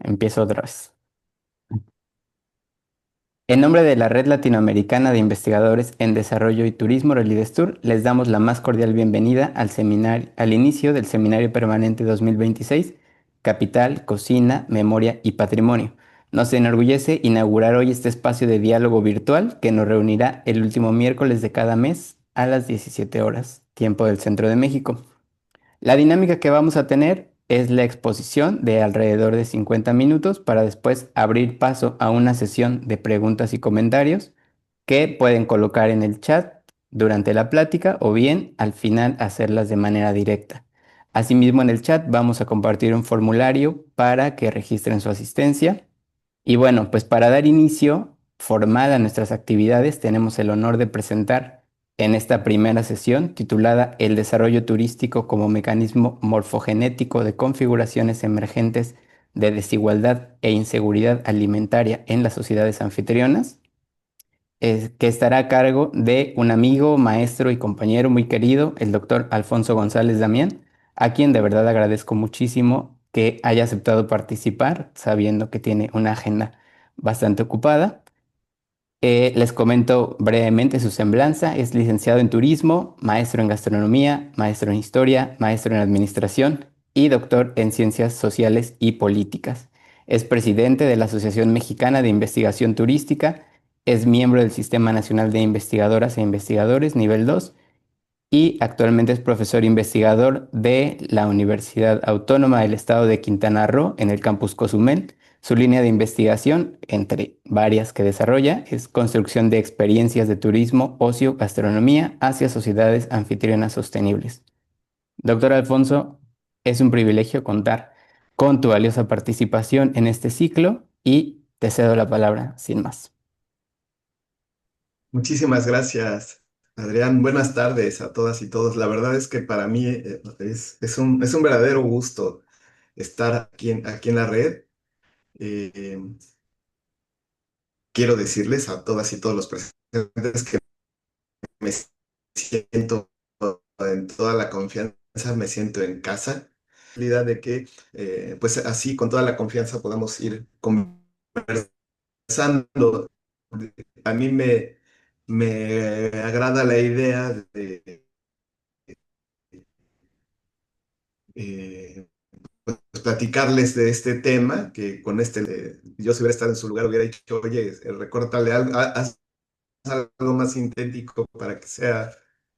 Empiezo otra vez. En nombre de la Red Latinoamericana de Investigadores en Desarrollo y Turismo, Relidestur, les damos la más cordial bienvenida al inicio del Seminario Permanente 2026, Capital, Cocina, Memoria y Patrimonio. Nos enorgullece inaugurar hoy este espacio de diálogo virtual que nos reunirá el último miércoles de cada mes a las 17 horas, tiempo del Centro de México. La dinámica que vamos a tener es la exposición de alrededor de 50 minutos para después abrir paso a una sesión de preguntas y comentarios que pueden colocar en el chat durante la plática o bien al final hacerlas de manera directa. Asimismo, en el chat vamos a compartir un formulario para que registren su asistencia. Y bueno, pues para dar inicio formal a nuestras actividades, tenemos el honor de presentar en esta primera sesión titulada El desarrollo turístico como mecanismo morfogenético de configuraciones emergentes de desigualdad e inseguridad alimentaria en las sociedades anfitrionas, que estará a cargo de un amigo, maestro y compañero muy querido, el doctor Alfonso González Damián, a quien de verdad agradezco muchísimo que haya aceptado participar, sabiendo que tiene una agenda bastante ocupada. Les comento brevemente su semblanza. Es licenciado en turismo, maestro en gastronomía, maestro en historia, maestro en administración y doctor en ciencias sociales y políticas. Es presidente de la Asociación Mexicana de Investigación Turística, es miembro del Sistema Nacional de Investigadoras e Investigadores nivel 2 y actualmente es profesor investigador de la Universidad Autónoma del Estado de Quintana Roo en el campus Cozumel. Su línea de investigación, entre varias que desarrolla, es construcción de experiencias de turismo, ocio, gastronomía hacia sociedades anfitrionas sostenibles. Doctor Alfonso, es un privilegio contar con tu valiosa participación en este ciclo y te cedo la palabra sin más. Muchísimas gracias, Adrián. Buenas tardes a todas y todos. La verdad es que para mí es un verdadero gusto estar aquí en la red. Eh, Quiero decirles a todas y todos los presentes que me siento en toda la confianza, me siento en casa. La realidad de que, pues así, con toda la confianza podamos ir conversando. A mí me agrada la idea de eh, pues, platicarles de este tema, que con yo si hubiera estado en su lugar hubiera dicho, oye, recórtale algo, haz algo más sintético para que sea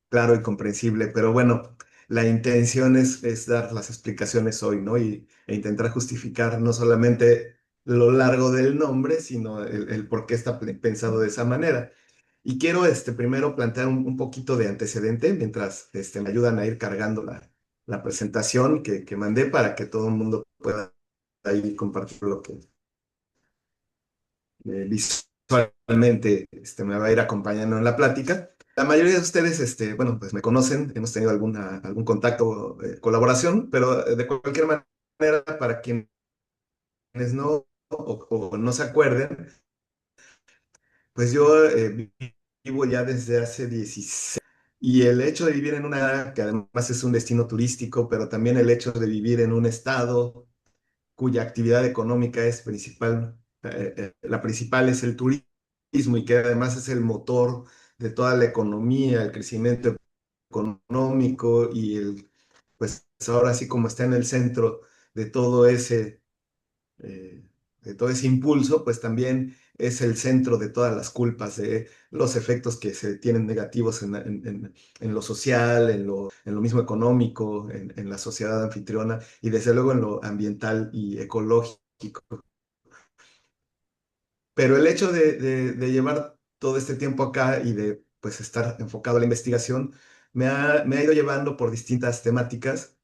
claro y comprensible, pero bueno, la intención es dar las explicaciones hoy, ¿no? E intentar justificar no solamente lo largo del nombre, sino el por qué está pensado de esa manera. Y quiero primero plantear un poquito de antecedente mientras me ayudan a ir cargando la presentación que mandé para que todo el mundo pueda ahí compartir lo que visualmente me va a ir acompañando en la plática. La mayoría de ustedes, bueno, pues me conocen, hemos tenido algún contacto, colaboración, pero de cualquier manera, para quienes no o no se acuerden, pues yo vivo ya desde hace 16. Y el hecho de vivir en una área que además es un destino turístico, pero también el hecho de vivir en un estado cuya actividad económica es principal, la principal es el turismo y que además es el motor de toda la economía, el crecimiento económico y pues ahora sí como está en el centro de todo eh, de todo ese impulso, pues también es el centro de todas las culpas, de los efectos que se tienen negativos en lo social, en lo mismo económico, en la sociedad anfitriona y desde luego en lo ambiental y ecológico. Pero el hecho de llevar todo este tiempo acá y de pues estar enfocado a la investigación me ha ido llevando por distintas temáticas.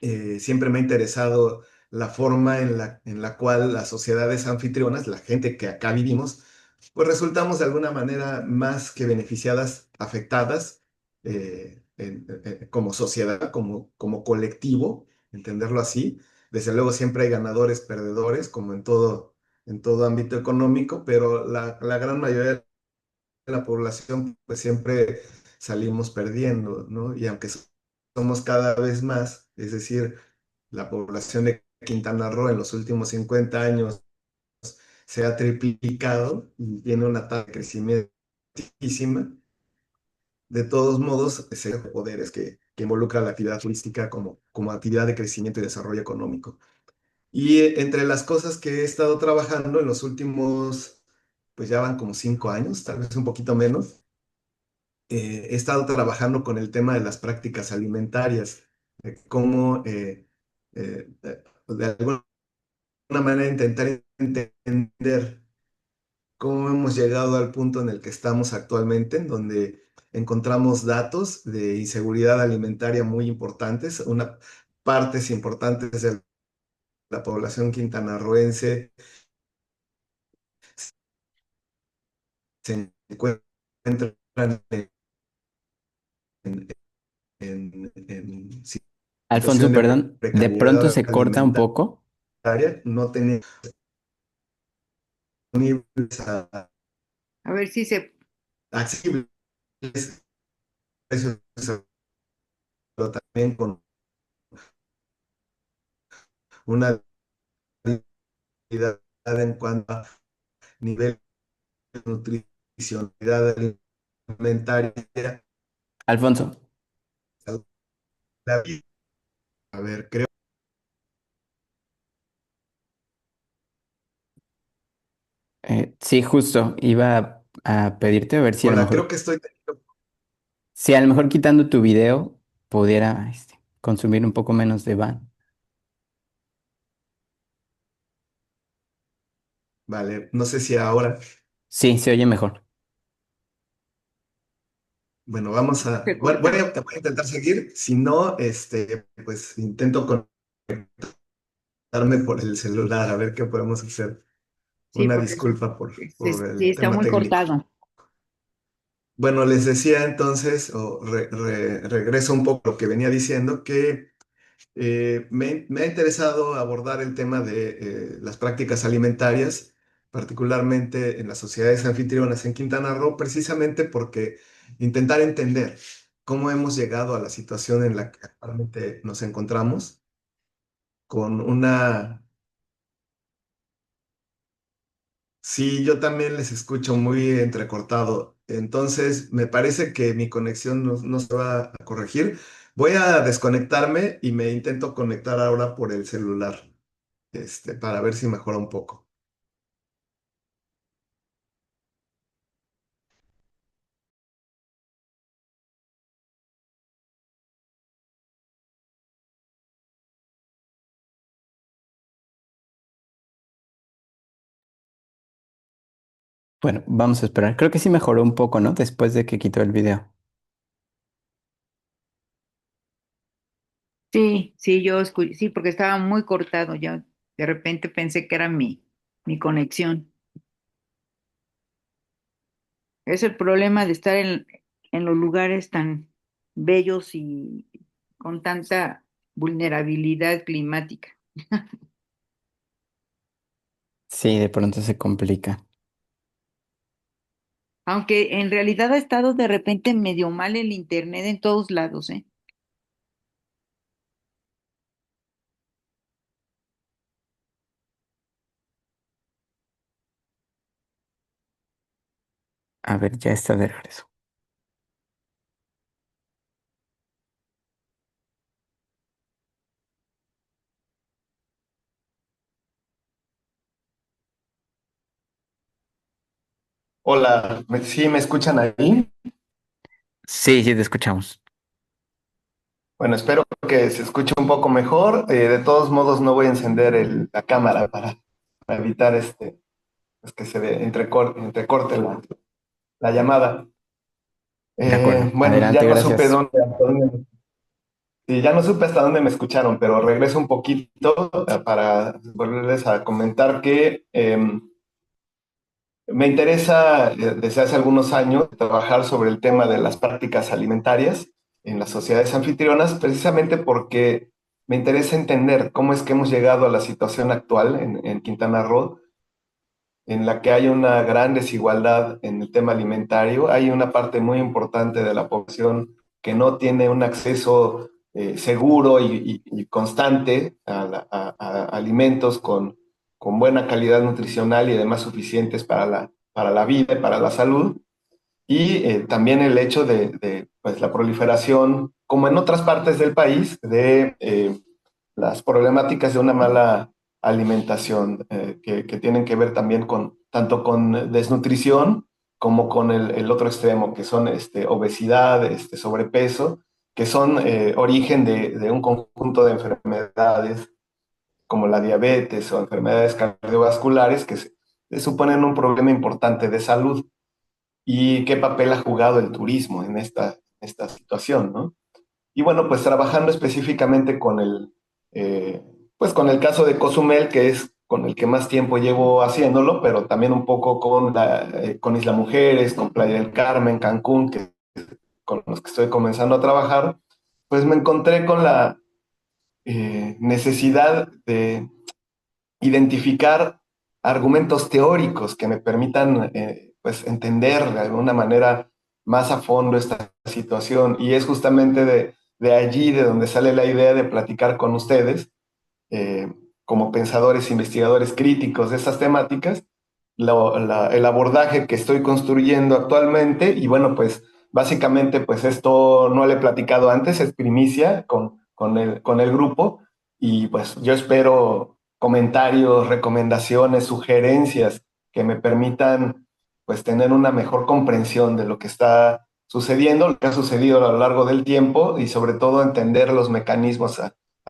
Siempre me ha interesado la forma en la cual las sociedades anfitrionas, la gente que acá vivimos, pues resultamos de alguna manera más que beneficiadas, afectadas como sociedad, como colectivo, entenderlo así. Desde luego siempre hay ganadores, perdedores, como en todo ámbito económico, pero la gran mayoría de la población pues siempre salimos perdiendo, ¿no? Y aunque somos cada vez más, es decir, la población Quintana Roo en los últimos 50 años se ha triplicado y tiene una tasa de crecimiento altísima. De todos modos, se poderes que involucra la actividad turística como actividad de crecimiento y desarrollo económico. Y entre las cosas que he estado trabajando en los últimos, pues ya van como 5 años, tal vez un poquito menos, he estado trabajando con el tema de las prácticas alimentarias, de cómo de alguna manera intentar entender cómo hemos llegado al punto en el que estamos actualmente, en donde encontramos datos de inseguridad alimentaria muy importantes, partes importantes de la población quintanarroense se encuentran en, en Alfonso, situación de perdón, de pronto precariedad se corta un alimentaria, poco. no tenían disponibles A ver si se... accesibles precios, pero también con una calidad en cuanto a nivel de nutricionalidad alimentaria. Alfonso, A ver, creo, sí, justo, iba a pedirte a ver si a lo hola, creo mejor, que estoy teniendo, si a lo mejor quitando tu video pudiera consumir un poco menos de van. vale, no sé si ahora, Sí, se oye mejor. bueno, vamos a, Se bueno, voy corta. a, voy a intentar seguir, si no, pues intento conectarme por el celular, a ver qué podemos hacer. Sí, Una porque disculpa por sí el está tema muy técnico. cortado. Bueno, les decía entonces, o regreso un poco a lo que venía diciendo, que me ha interesado abordar el tema de las prácticas alimentarias, particularmente en las sociedades anfitrionas en Quintana Roo, precisamente porque intentar entender cómo hemos llegado a la situación en la que actualmente nos encontramos, con una... Sí, yo también les escucho muy entrecortado, entonces me parece que mi conexión no se va a corregir. Voy a desconectarme y me intento conectar ahora por el celular, para ver si mejora un poco. Bueno, vamos a esperar. Creo que sí mejoró un poco, ¿no? Después de que quitó el video. Sí, sí, yo escuché, sí, porque estaba muy cortado. Yo de repente pensé que era mi conexión. Es el problema de estar en los lugares tan bellos y con tanta vulnerabilidad climática. Sí, de pronto se complica. Aunque en realidad ha estado de repente medio mal el internet en todos lados, ¿eh? A ver, ya está de regreso. Hola, ¿sí me escuchan ahí? Sí, sí, te escuchamos. Bueno, espero que se escuche un poco mejor. De todos modos, no voy a encender la cámara para evitar pues que entrecorte la llamada. De acuerdo. Bueno, ya Adelante, no supe gracias. sí, ya no supe hasta dónde me escucharon, pero regreso un poquito para volverles a comentar que me interesa desde hace algunos años trabajar sobre el tema de las prácticas alimentarias en las sociedades anfitrionas, precisamente porque me interesa entender cómo es que hemos llegado a la situación actual en Quintana Roo, en la que hay una gran desigualdad en el tema alimentario. Hay una parte muy importante de la población que no tiene un acceso seguro y constante a alimentos con buena calidad nutricional y además suficientes para la vida y para la salud. Y también el hecho pues, la proliferación, como en otras partes del país, de las problemáticas de una mala alimentación, que tienen que ver también tanto con desnutrición como con el otro extremo, que son obesidad, sobrepeso, que son origen de un conjunto de enfermedades como la diabetes o enfermedades cardiovasculares que suponen un problema importante de salud. ¿Y qué papel ha jugado el turismo en esta situación, ¿no? Y bueno, pues trabajando específicamente eh, pues con el caso de Cozumel, que es con el que más tiempo llevo haciéndolo, pero también un poco con Isla Mujeres, con Playa del Carmen, Cancún, con los que estoy comenzando a trabajar, pues me encontré con la necesidad de identificar argumentos teóricos que me permitan pues entender de alguna manera más a fondo esta situación. Y es justamente de allí de donde sale la idea de platicar con ustedes, eh, como pensadores, investigadores críticos de estas temáticas, el abordaje que estoy construyendo actualmente. Y bueno, pues básicamente pues esto no le he platicado antes, es primicia con el grupo, y pues yo espero comentarios, recomendaciones, sugerencias que me permitan pues tener una mejor comprensión de lo que está sucediendo, lo que ha sucedido a lo largo del tiempo, y sobre todo entender los mecanismos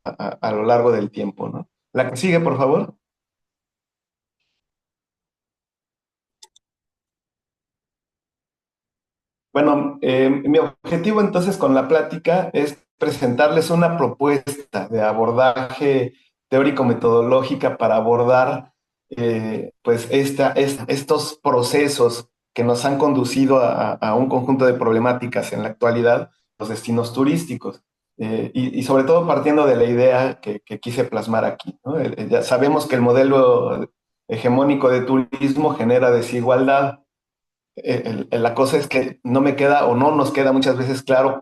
a lo largo del tiempo, ¿no? La que sigue, por favor. Bueno, mi objetivo entonces con la plática es presentarles una propuesta de abordaje teórico-metodológica para abordar pues estos procesos que nos han conducido a un conjunto de problemáticas en la actualidad, los destinos turísticos. Y sobre todo partiendo de la idea que quise plasmar aquí, ¿no? Ya sabemos que el modelo hegemónico de turismo genera desigualdad. La cosa es que no me queda o no nos queda muchas veces claro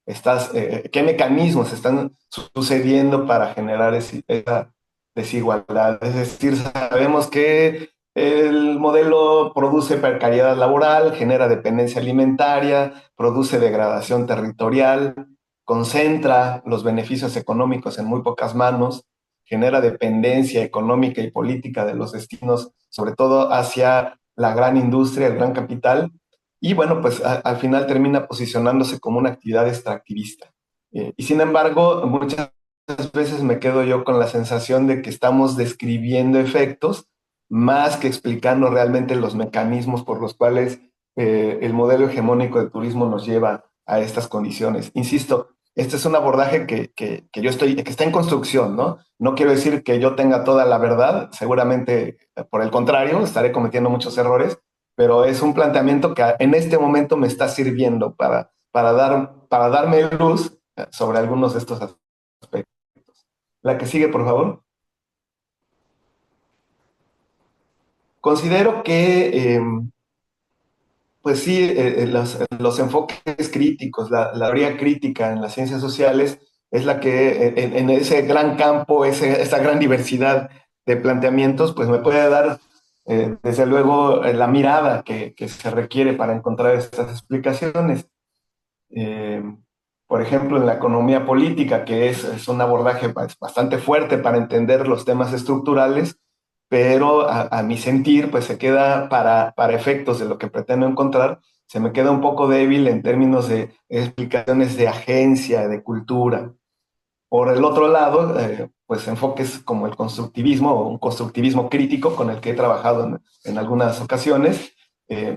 qué mecanismos están sucediendo para generar esa desigualdad. Es decir, sabemos que el modelo produce precariedad laboral, genera dependencia alimentaria, produce degradación territorial, concentra los beneficios económicos en muy pocas manos, genera dependencia económica y política de los destinos, sobre todo hacia la gran industria, el gran capital, y bueno, pues al final termina posicionándose como una actividad extractivista. Y sin embargo, muchas veces me quedo yo con la sensación de que estamos describiendo efectos más que explicando realmente los mecanismos por los cuales el modelo hegemónico de turismo nos lleva a estas condiciones. Insisto, este es un abordaje que está en construcción, ¿no? No quiero decir que yo tenga toda la verdad, seguramente por el contrario, estaré cometiendo muchos errores, pero es un planteamiento que en este momento me está sirviendo para darme luz sobre algunos de estos aspectos. La que sigue, por favor. Considero que pues sí, los enfoques críticos, la teoría crítica en las ciencias sociales es la que en ese gran campo, esa gran diversidad de planteamientos, pues me puede dar, desde luego, la mirada que se requiere para encontrar estas explicaciones. Eh, por ejemplo, en la economía política, que es un abordaje bastante fuerte para entender los temas estructurales, pero a mi sentir, pues se queda para efectos de lo que pretendo encontrar, se me queda un poco débil en términos de explicaciones de agencia, de cultura. Por el otro lado, pues enfoques como el constructivismo o un constructivismo crítico con el que he trabajado en algunas ocasiones,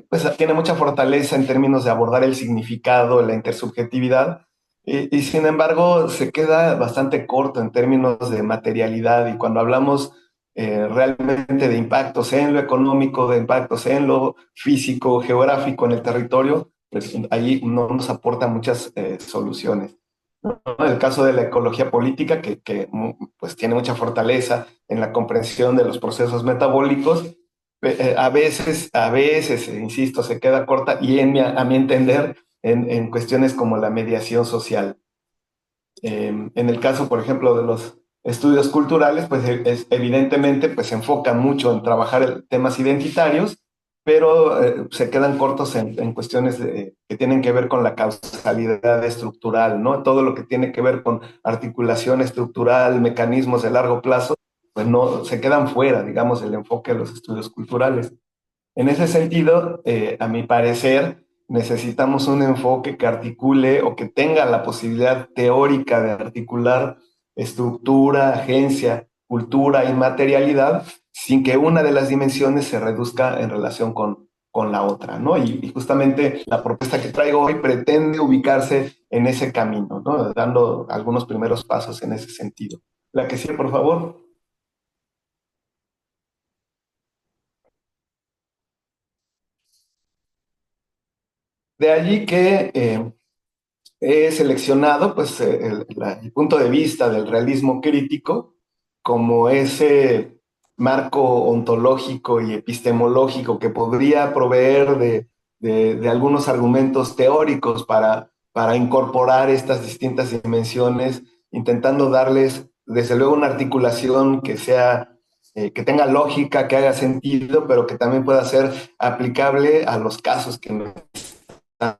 pues tiene mucha fortaleza en términos de abordar el significado, la intersubjetividad, y sin embargo se queda bastante corto en términos de materialidad. Y cuando hablamos realmente de impactos en lo económico, de impactos en lo físico, geográfico, en el territorio, pues ahí no nos aporta muchas soluciones. ¿No? El caso de la ecología política, pues tiene mucha fortaleza en la comprensión de los procesos metabólicos, a veces, insisto, se queda corta y a mi entender, en cuestiones como la mediación social. En el caso, por ejemplo, de los estudios culturales, pues evidentemente pues, se enfocan mucho en trabajar temas identitarios, pero se quedan cortos en cuestiones que tienen que ver con la causalidad estructural, ¿no? Todo lo que tiene que ver con articulación estructural, mecanismos de largo plazo, pues no, se quedan fuera, digamos, del enfoque de los estudios culturales. En ese sentido, a mi parecer, necesitamos un enfoque que articule o que tenga la posibilidad teórica de articular estructura, agencia, cultura y materialidad sin que una de las dimensiones se reduzca en relación con la otra, ¿no? Y justamente la propuesta que traigo hoy pretende ubicarse en ese camino, ¿no? Dando algunos primeros pasos en ese sentido. La que sigue, por favor. De allí que he seleccionado pues, el punto de vista del realismo crítico como ese marco ontológico y epistemológico que podría proveer de algunos argumentos teóricos para incorporar estas distintas dimensiones, intentando darles, desde luego, una articulación que sea, que tenga lógica, que haga sentido, pero que también pueda ser aplicable a los casos que me están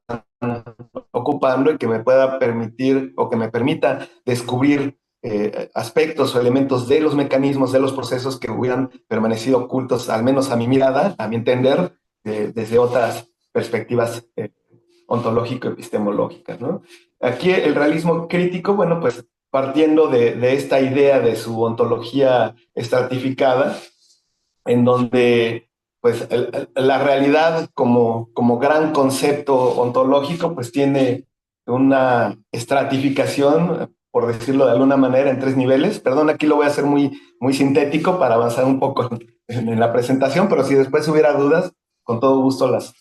ocupando y que me pueda permitir o que me permita descubrir aspectos o elementos de los mecanismos, de los procesos que hubieran permanecido ocultos, al menos a mi mirada, a mi entender, desde otras perspectivas ontológico-epistemológicas, ¿no? Aquí el realismo crítico, bueno, pues partiendo de esta idea de su ontología estratificada, en donde pues la realidad como gran concepto ontológico pues tiene una estratificación, por decirlo de alguna manera, en tres niveles. Perdón, aquí lo voy a hacer muy sintético para avanzar un poco en la presentación, pero si después hubiera dudas, con todo gusto las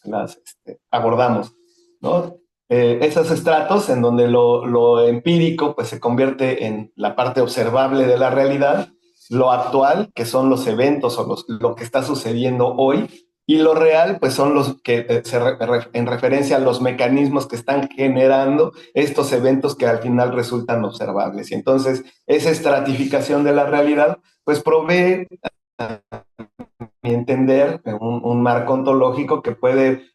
abordamos, ¿no? Esos estratos en donde lo empírico pues se convierte en la parte observable de la realidad, lo actual, que son los eventos o lo que está sucediendo hoy, y lo real, pues son los que en referencia a los mecanismos que están generando estos eventos que al final resultan observables. Y entonces, esa estratificación de la realidad, pues provee, a mi entender, un marco ontológico que puede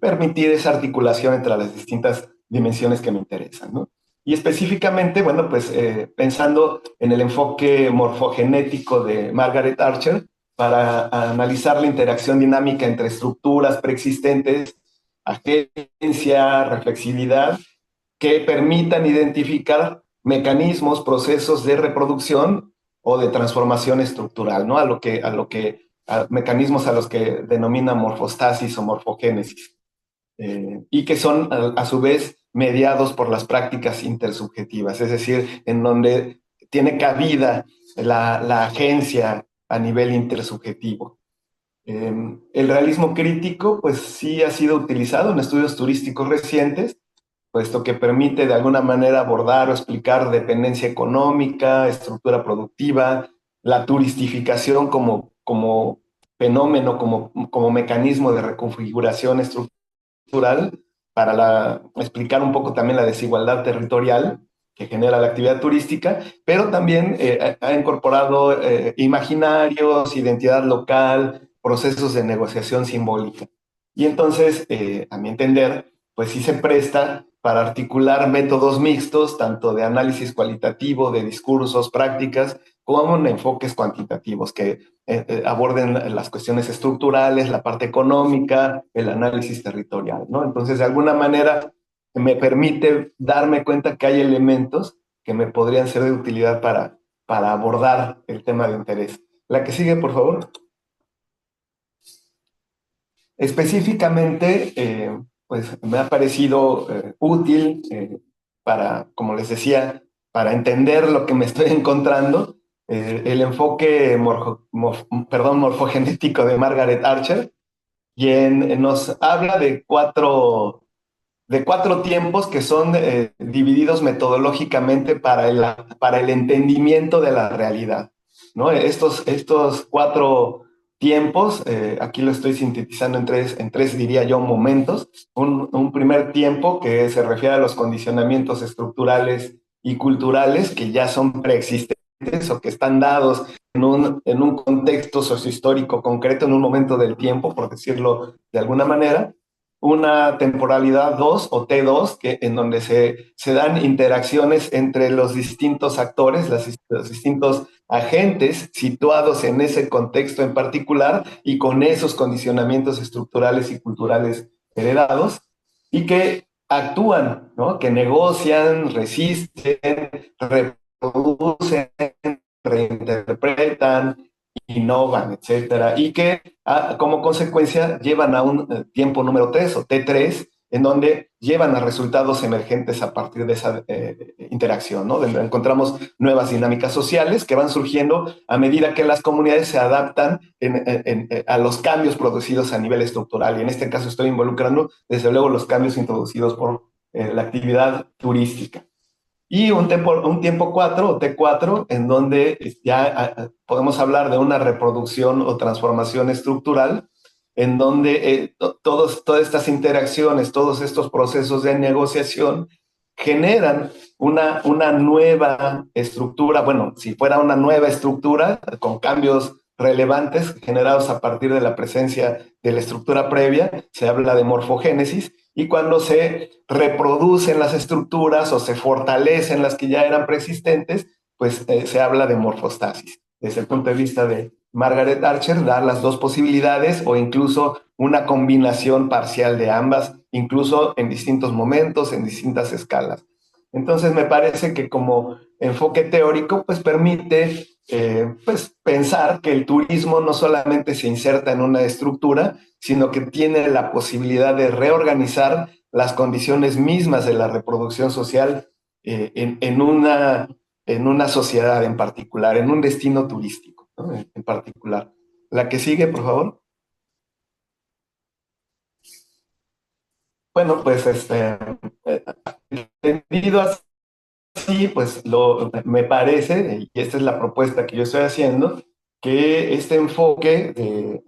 permitir esa articulación entre las distintas dimensiones que me interesan, ¿no? Y específicamente, bueno, pues pensando en el enfoque morfogenético de Margaret Archer para analizar la interacción dinámica entre estructuras preexistentes, agencia, reflexividad, que permitan identificar mecanismos, procesos de reproducción o de transformación estructural, ¿no? A mecanismos a los que denomina morfostasis o morfogénesis y que son a su vez mediados por las prácticas intersubjetivas, es decir, en donde tiene cabida la agencia a nivel intersubjetivo. El realismo crítico, pues sí ha sido utilizado en estudios turísticos recientes, puesto que permite de alguna manera abordar o explicar dependencia económica, estructura productiva, la turistificación como fenómeno, como mecanismo de reconfiguración estructural para explicar un poco también la desigualdad territorial que genera la actividad turística, pero también ha incorporado imaginarios, identidad local, procesos de negociación simbólica. Y entonces, a mi entender, pues sí se presta para articular métodos mixtos, tanto de análisis cualitativo, de discursos, prácticas, como en enfoques cuantitativos que aborden las cuestiones estructurales, la parte económica, el análisis territorial, ¿no? Entonces, de alguna manera, me permite darme cuenta que hay elementos que me podrían ser de utilidad para abordar el tema de interés. La que sigue, por favor. Específicamente, pues me ha parecido útil para, como les decía, para entender lo que me estoy encontrando, el enfoque morfogenético de Margaret Archer, quien nos habla de cuatro tiempos que son divididos metodológicamente para el entendimiento de la realidad, ¿no? Estos cuatro tiempos, aquí lo estoy sintetizando en tres, diría yo, momentos. Un primer tiempo que se refiere a los condicionamientos estructurales y culturales que ya son preexistentes o que están dados en un contexto sociohistórico concreto, en un momento del tiempo, por decirlo de alguna manera, una temporalidad 2 o T2, en donde se dan interacciones entre los distintos actores, los distintos agentes situados en ese contexto en particular y con esos condicionamientos estructurales y culturales heredados, y que actúan, ¿no? Que negocian, resisten, reproducen, reinterpretan, innovan, etcétera, y que como consecuencia llevan a un tiempo número 3 o T3, en donde llevan a resultados emergentes a partir de esa interacción, ¿no? Donde encontramos nuevas dinámicas sociales que van surgiendo a medida que las comunidades se adaptan a los cambios producidos a nivel estructural. Y en este caso estoy involucrando, desde luego, los cambios introducidos por la actividad turística. Y un tiempo 4 o T4, en donde ya podemos hablar de una reproducción o transformación estructural, en donde todas estas interacciones, todos estos procesos de negociación generan una nueva estructura. Bueno, si fuera una nueva estructura con cambios relevantes generados a partir de la presencia de la estructura previa, se habla de morfogénesis, y cuando se reproducen las estructuras o se fortalecen las que ya eran preexistentes, pues se habla de morfostasis. Desde el punto de vista de Margaret Archer, da las dos posibilidades o incluso una combinación parcial de ambas, incluso en distintos momentos, en distintas escalas. Entonces me parece que como enfoque teórico, pues permite pues pensar que el turismo no solamente se inserta en una estructura, sino que tiene la posibilidad de reorganizar las condiciones mismas de la reproducción social en una sociedad en particular, en un destino turístico, ¿no? En particular. La que sigue, por favor. Bueno, pues entendido así, pues me parece, y esta es la propuesta que yo estoy haciendo, que este enfoque de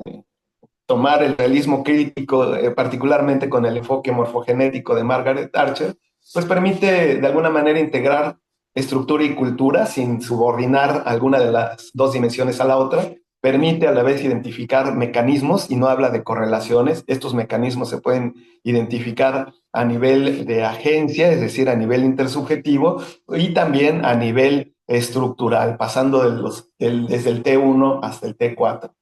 tomar el realismo crítico, particularmente con el enfoque morfogenético de Margaret Archer, pues permite de alguna manera integrar estructura y cultura sin subordinar alguna de las dos dimensiones a la otra, permite a la vez identificar mecanismos y no habla de correlaciones. Estos mecanismos se pueden identificar a nivel de agencia, es decir, a nivel intersubjetivo, y también a nivel estructural, pasando desde el T1 hasta el T4.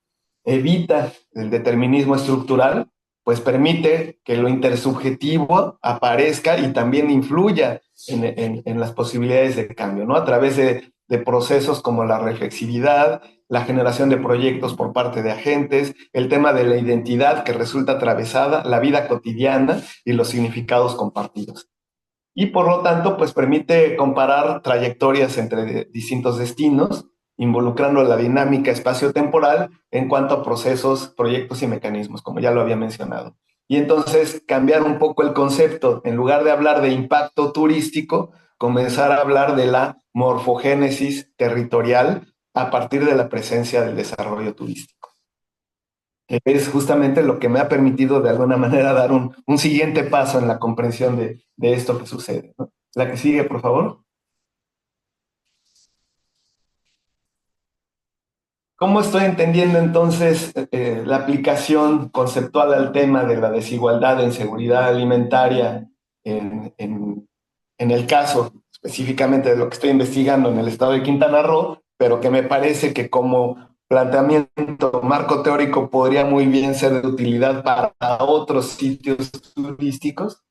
Evita el determinismo estructural, pues permite que lo intersubjetivo aparezca y también influya en las posibilidades de cambio, ¿no? A través de procesos como la reflexividad, la generación de proyectos por parte de agentes, el tema de la identidad que resulta atravesada, la vida cotidiana y los significados compartidos. Y por lo tanto, pues permite comparar trayectorias entre distintos destinos, involucrando la dinámica espacio-temporal en cuanto a procesos, proyectos y mecanismos, como ya lo había mencionado. Y entonces cambiar un poco el concepto, en lugar de hablar de impacto turístico, comenzar a hablar de la morfogénesis territorial a partir de la presencia del desarrollo turístico. Es justamente lo que me ha permitido de alguna manera dar un siguiente paso en la comprensión de esto que sucede, ¿no? La que sigue, por favor. ¿Cómo estoy entendiendo entonces la aplicación conceptual al tema de la desigualdad en seguridad alimentaria en el caso específicamente de lo que estoy investigando en el estado de Quintana Roo, pero que me parece que como planteamiento, marco teórico podría muy bien ser de utilidad para otros sitios turísticos?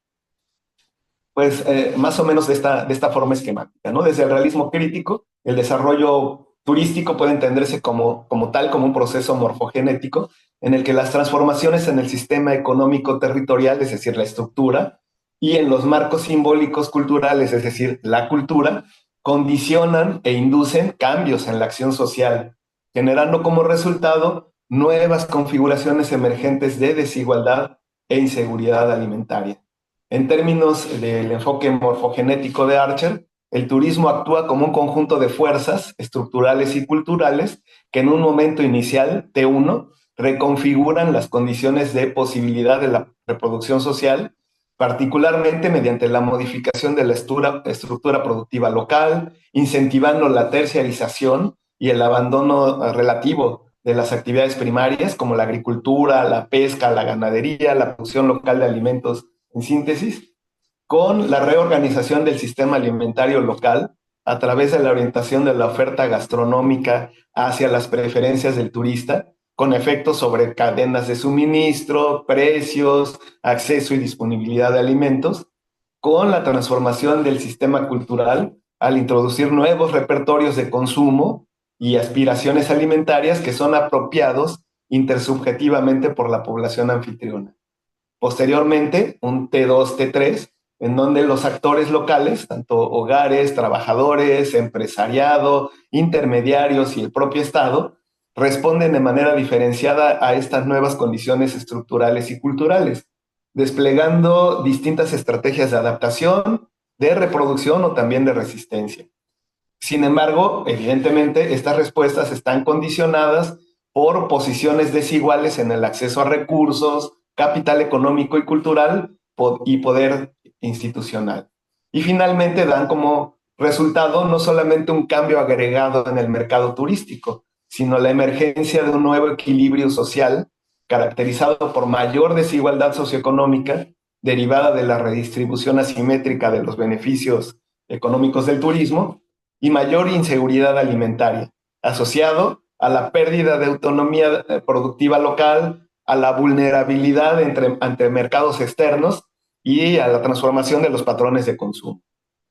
Pues más o menos de esta forma esquemática, ¿no? Desde el realismo crítico, el desarrollo turístico puede entenderse como tal, como un proceso morfogenético en el que las transformaciones en el sistema económico territorial, es decir, la estructura, y en los marcos simbólicos culturales, es decir, la cultura, condicionan e inducen cambios en la acción social, generando como resultado nuevas configuraciones emergentes de desigualdad e inseguridad alimentaria. En términos del enfoque morfogenético de Archer, el turismo actúa como un conjunto de fuerzas estructurales y culturales que en un momento inicial, T1, reconfiguran las condiciones de posibilidad de la reproducción social particularmente mediante la modificación de la estructura productiva local, incentivando la terciarización y el abandono relativo de las actividades primarias como la agricultura, la pesca, la ganadería, la producción local de alimentos en síntesis, con la reorganización del sistema alimentario local a través de la orientación de la oferta gastronómica hacia las preferencias del turista, con efectos sobre cadenas de suministro, precios, acceso y disponibilidad de alimentos, con la transformación del sistema cultural al introducir nuevos repertorios de consumo y aspiraciones alimentarias que son apropiados intersubjetivamente por la población anfitriona. Posteriormente, un T2, T3, en donde los actores locales, tanto hogares, trabajadores, empresariado, intermediarios y el propio Estado, responden de manera diferenciada a estas nuevas condiciones estructurales y culturales, desplegando distintas estrategias de adaptación, de reproducción o también de resistencia. Sin embargo, evidentemente, estas respuestas están condicionadas por posiciones desiguales en el acceso a recursos, capital económico y cultural y poder institucional. Y finalmente dan como resultado no solamente un cambio agregado en el mercado turístico, sino la emergencia de un nuevo equilibrio social caracterizado por mayor desigualdad socioeconómica derivada de la redistribución asimétrica de los beneficios económicos del turismo y mayor inseguridad alimentaria, asociado a la pérdida de autonomía productiva local, a la vulnerabilidad ante mercados externos y a la transformación de los patrones de consumo.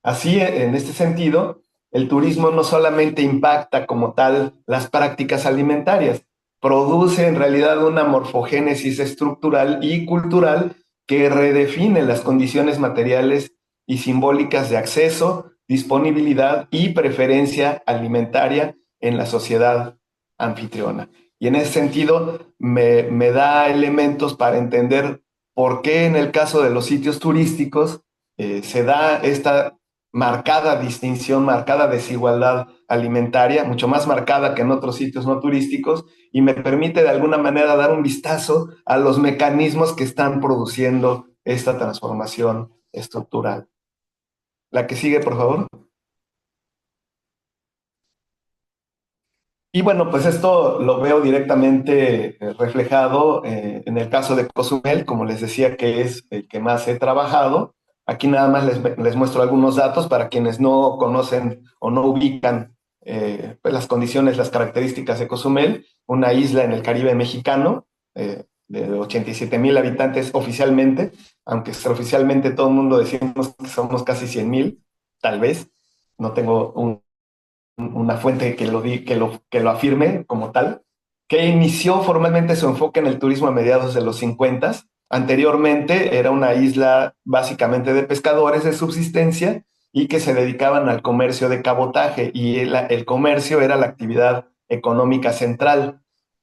Así, en este sentido, el turismo no solamente impacta como tal las prácticas alimentarias, produce en realidad una morfogénesis estructural y cultural que redefine las condiciones materiales y simbólicas de acceso, disponibilidad y preferencia alimentaria en la sociedad anfitriona. Y en ese sentido me da elementos para entender por qué en el caso de los sitios turísticos se da esta marcada distinción, marcada desigualdad alimentaria, mucho más marcada que en otros sitios no turísticos, y me permite de alguna manera dar un vistazo a los mecanismos que están produciendo esta transformación estructural. La que sigue, por favor. Y bueno, pues esto lo veo directamente reflejado en el caso de Cozumel, como les decía, que es el que más he trabajado. Aquí nada más les muestro algunos datos para quienes no conocen o no ubican pues las condiciones, las características de Cozumel, una isla en el Caribe mexicano de 87,000 habitantes oficialmente, aunque extraoficialmente todo el mundo decimos que somos casi 100,000, tal vez. No tengo una fuente que lo afirme como tal, que inició formalmente su enfoque en el turismo a mediados de los 50. Anteriormente era una isla básicamente de pescadores de subsistencia y que se dedicaban al comercio de cabotaje, y el comercio era la actividad económica central,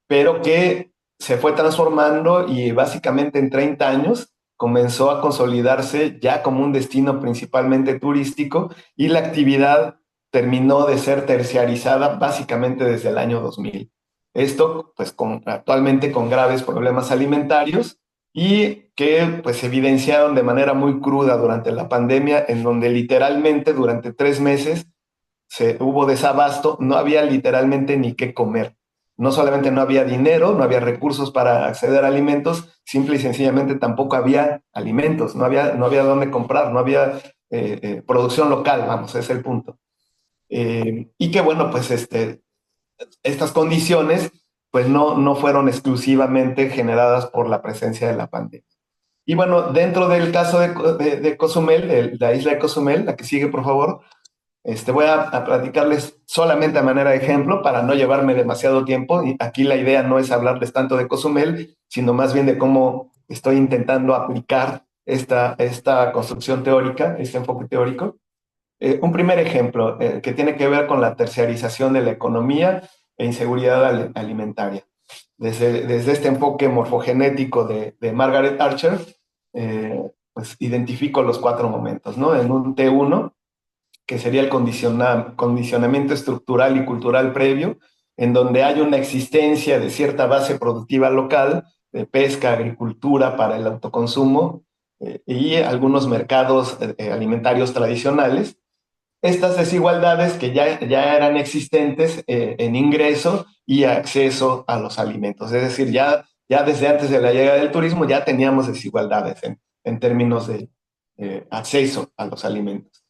pero que se fue transformando y básicamente en 30 años comenzó a consolidarse ya como un destino principalmente turístico, y la actividad terminó de ser terciarizada básicamente desde el año 2000. Esto, pues, actualmente con graves problemas alimentarios y que, pues, se evidenciaron de manera muy cruda durante la pandemia, en donde literalmente durante 3 meses hubo desabasto, no había literalmente ni qué comer. No solamente no había dinero, no había recursos para acceder a alimentos, simple y sencillamente tampoco había alimentos, no había dónde comprar, no había producción local, vamos, ese es el punto. Y que bueno, pues estas condiciones pues no fueron exclusivamente generadas por la presencia de la pandemia. Y bueno, dentro del caso de Cozumel, de la isla de Cozumel, la que sigue por favor, voy a platicarles solamente a manera de ejemplo para no llevarme demasiado tiempo. Y aquí la idea no es hablarles tanto de Cozumel, sino más bien de cómo estoy intentando aplicar esta construcción teórica, este enfoque teórico. Un primer ejemplo que tiene que ver con la terciarización de la economía e inseguridad alimentaria. Desde este enfoque morfogenético de Margaret Archer, pues identifico los 4 momentos, ¿no? En un T1, que sería el condicionamiento estructural y cultural previo, en donde hay una existencia de cierta base productiva local, de pesca, agricultura para el autoconsumo, y algunos mercados alimentarios tradicionales. Estas desigualdades que ya eran existentes en ingreso y acceso a los alimentos. Es decir, ya desde antes de la llegada del turismo ya teníamos desigualdades en términos de acceso a los alimentos.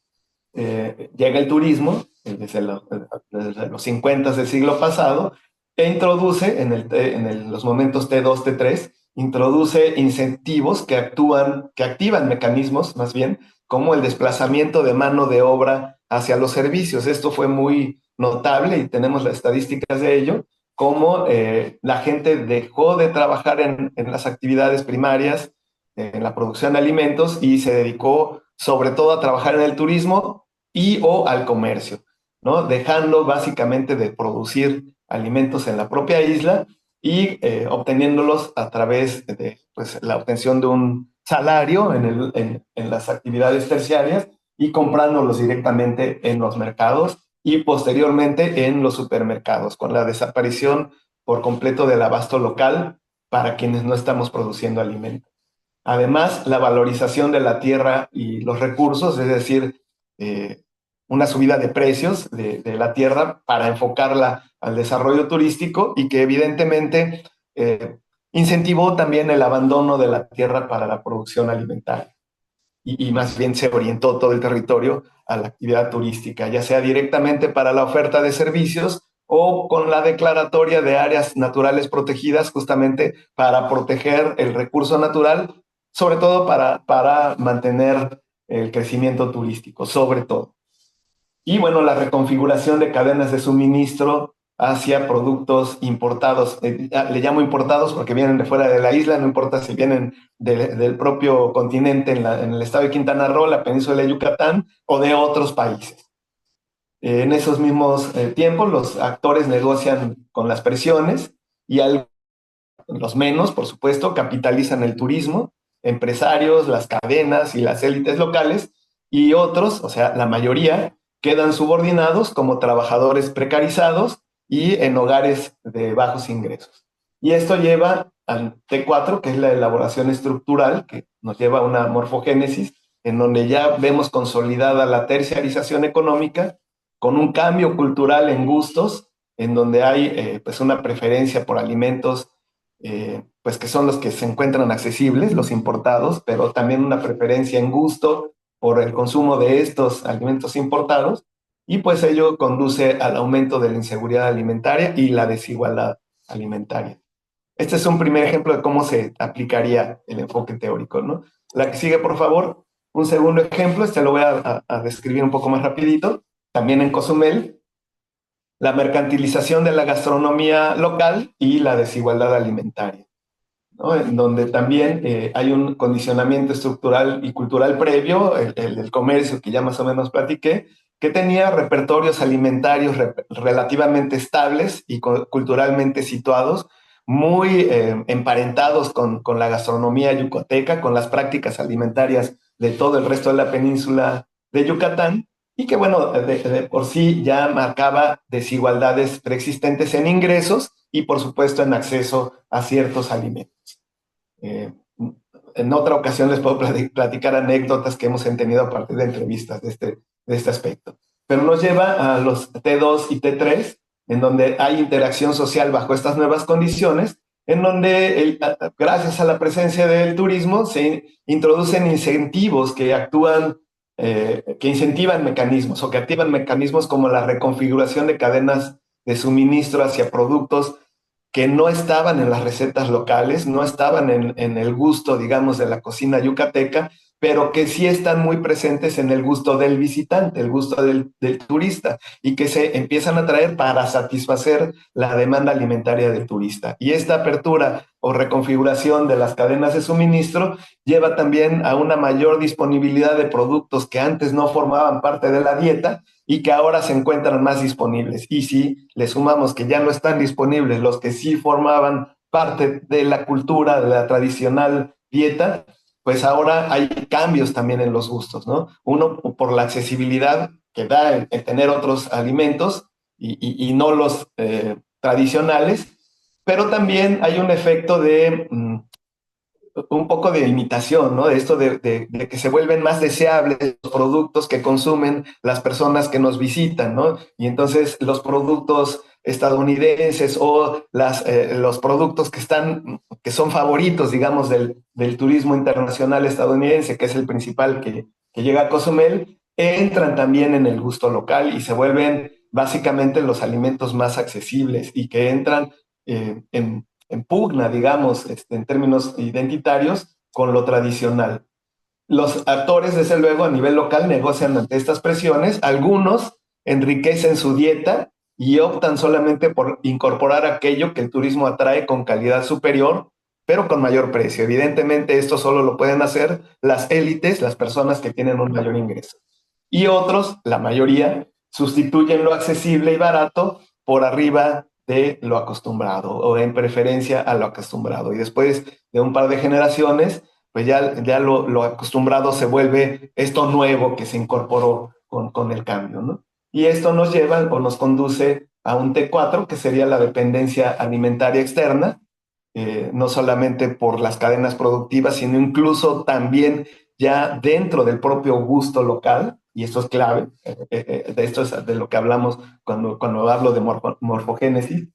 Llega el turismo desde los 50 del siglo pasado e introduce en los momentos T2, T3, introduce incentivos que activan mecanismos más bien como el desplazamiento de mano de obra hacia los servicios. Esto fue muy notable y tenemos las estadísticas de ello, como la gente dejó de trabajar en las actividades primarias, en la producción de alimentos, y se dedicó sobre todo a trabajar en el turismo y o al comercio, ¿no? Dejando básicamente de producir alimentos en la propia isla y obteniéndolos a través de pues, la obtención de un salario en las actividades terciarias y comprándolos directamente en los mercados y posteriormente en los supermercados, con la desaparición por completo del abasto local para quienes no estamos produciendo alimentos. Además, la valorización de la tierra y los recursos, es decir, una subida de precios de la tierra para enfocarla al desarrollo turístico y que evidentemente incentivó también el abandono de la tierra para la producción alimentaria. Y más bien se orientó todo el territorio a la actividad turística, ya sea directamente para la oferta de servicios o con la declaratoria de áreas naturales protegidas justamente para proteger el recurso natural, sobre todo para mantener el crecimiento turístico, sobre todo. Y bueno, la reconfiguración de cadenas de suministro hacia productos importados. Le llamo importados porque vienen de fuera de la isla, no importa si vienen del propio continente en el estado de Quintana Roo, la península de Yucatán o de otros países. En esos mismos tiempos, los actores negocian con las presiones y los menos, por supuesto, capitalizan el turismo, empresarios, las cadenas y las élites locales, y otros, o sea, la mayoría, quedan subordinados como trabajadores precarizados y en hogares de bajos ingresos. Y esto lleva al T4, que es la elaboración estructural, que nos lleva a una morfogénesis, en donde ya vemos consolidada la terciarización económica, con un cambio cultural en gustos, en donde hay pues una preferencia por alimentos pues que son los que se encuentran accesibles, los importados, pero también una preferencia en gusto por el consumo de estos alimentos importados, y pues ello conduce al aumento de la inseguridad alimentaria y la desigualdad alimentaria. Este es un primer ejemplo de cómo se aplicaría el enfoque teórico, ¿no? La que sigue, por favor. Un segundo ejemplo, este lo voy a describir un poco más rapidito, también en Cozumel, la mercantilización de la gastronomía local y la desigualdad alimentaria, ¿no? En donde también hay un condicionamiento estructural y cultural previo, el del comercio que ya más o menos platiqué, que tenía repertorios alimentarios relativamente estables y culturalmente situados, muy emparentados con la gastronomía yucateca, con las prácticas alimentarias de todo el resto de la península de Yucatán, y que, bueno, de por sí ya marcaba desigualdades preexistentes en ingresos y, por supuesto, en acceso a ciertos alimentos. En otra ocasión les puedo platicar anécdotas que hemos tenido a partir de entrevistas de este aspecto. Pero nos lleva a los T2 y T3, en donde hay interacción social bajo estas nuevas condiciones, en donde gracias a la presencia del turismo se introducen incentivos que actúan, que incentivan mecanismos o que activan mecanismos como la reconfiguración de cadenas de suministro hacia productos que no estaban en las recetas locales, no estaban en el gusto, digamos, de la cocina yucateca, pero que sí están muy presentes en el gusto del visitante, el gusto del turista, y que se empiezan a traer para satisfacer la demanda alimentaria del turista. Y esta apertura o reconfiguración de las cadenas de suministro lleva también a una mayor disponibilidad de productos que antes no formaban parte de la dieta y que ahora se encuentran más disponibles. Y si le sumamos que ya no están disponibles los que sí formaban parte de la cultura, de la tradicional dieta, pues ahora hay cambios también en los gustos, ¿no? Uno, por la accesibilidad que da el tener otros alimentos y no los tradicionales, pero también hay un efecto de un poco de imitación, ¿no? De esto de que se vuelven más deseables los productos que consumen las personas que nos visitan, ¿no? Y entonces los productos estadounidenses o los productos que son favoritos, digamos, del turismo internacional estadounidense, que es el principal que llega a Cozumel, entran también en el gusto local y se vuelven básicamente los alimentos más accesibles y que entran en pugna, digamos, en términos identitarios, con lo tradicional. Los actores, desde luego, a nivel local negocian ante estas presiones. Algunos enriquecen su dieta y optan solamente por incorporar aquello que el turismo atrae con calidad superior, pero con mayor precio. Evidentemente, esto solo lo pueden hacer las élites, las personas que tienen un mayor ingreso. Y otros, la mayoría, sustituyen lo accesible y barato por arriba de lo acostumbrado o en preferencia a lo acostumbrado. Y después de un par de generaciones, pues ya lo acostumbrado se vuelve esto nuevo que se incorporó con el cambio, ¿no? Y esto nos lleva o nos conduce a un T4, que sería la dependencia alimentaria externa, no solamente por las cadenas productivas, sino incluso también ya dentro del propio gusto local, y esto es clave, de esto es de lo que hablamos cuando hablo de morfogénesis,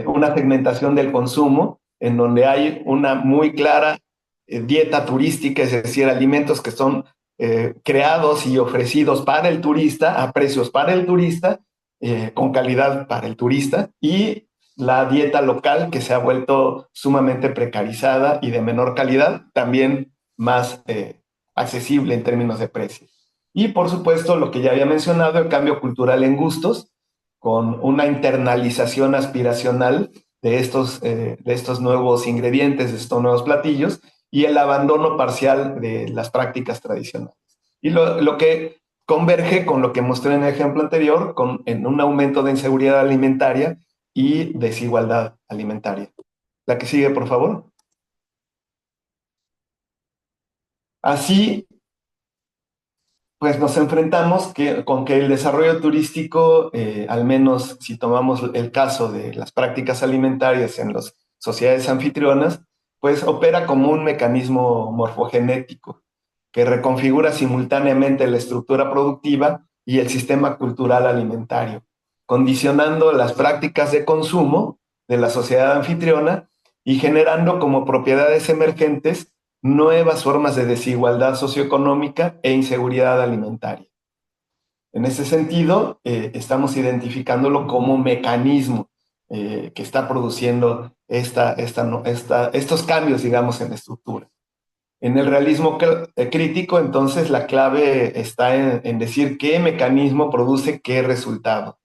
una segmentación del consumo en donde hay una muy clara dieta turística, es decir, alimentos que son creados y ofrecidos para el turista, a precios para el turista, con calidad para el turista, y la dieta local que se ha vuelto sumamente precarizada y de menor calidad, también más accesible en términos de precios. Y por supuesto, lo que ya había mencionado, el cambio cultural en gustos, con una internalización aspiracional de estos nuevos ingredientes, de estos nuevos platillos, y el abandono parcial de las prácticas tradicionales. Y lo que converge con lo que mostré en el ejemplo anterior, en un aumento de inseguridad alimentaria y desigualdad alimentaria. La que sigue, por favor. Así, pues nos enfrentamos con que el desarrollo turístico, al menos si tomamos el caso de las prácticas alimentarias en las sociedades anfitrionas, pues opera como un mecanismo morfogenético que reconfigura simultáneamente la estructura productiva y el sistema cultural alimentario, condicionando las prácticas de consumo de la sociedad anfitriona y generando como propiedades emergentes nuevas formas de desigualdad socioeconómica e inseguridad alimentaria. En ese sentido, estamos identificándolo como un mecanismo que está produciendo estos cambios, digamos, en la estructura. En el realismo crítico, entonces, la clave está en decir qué mecanismo produce qué resultado.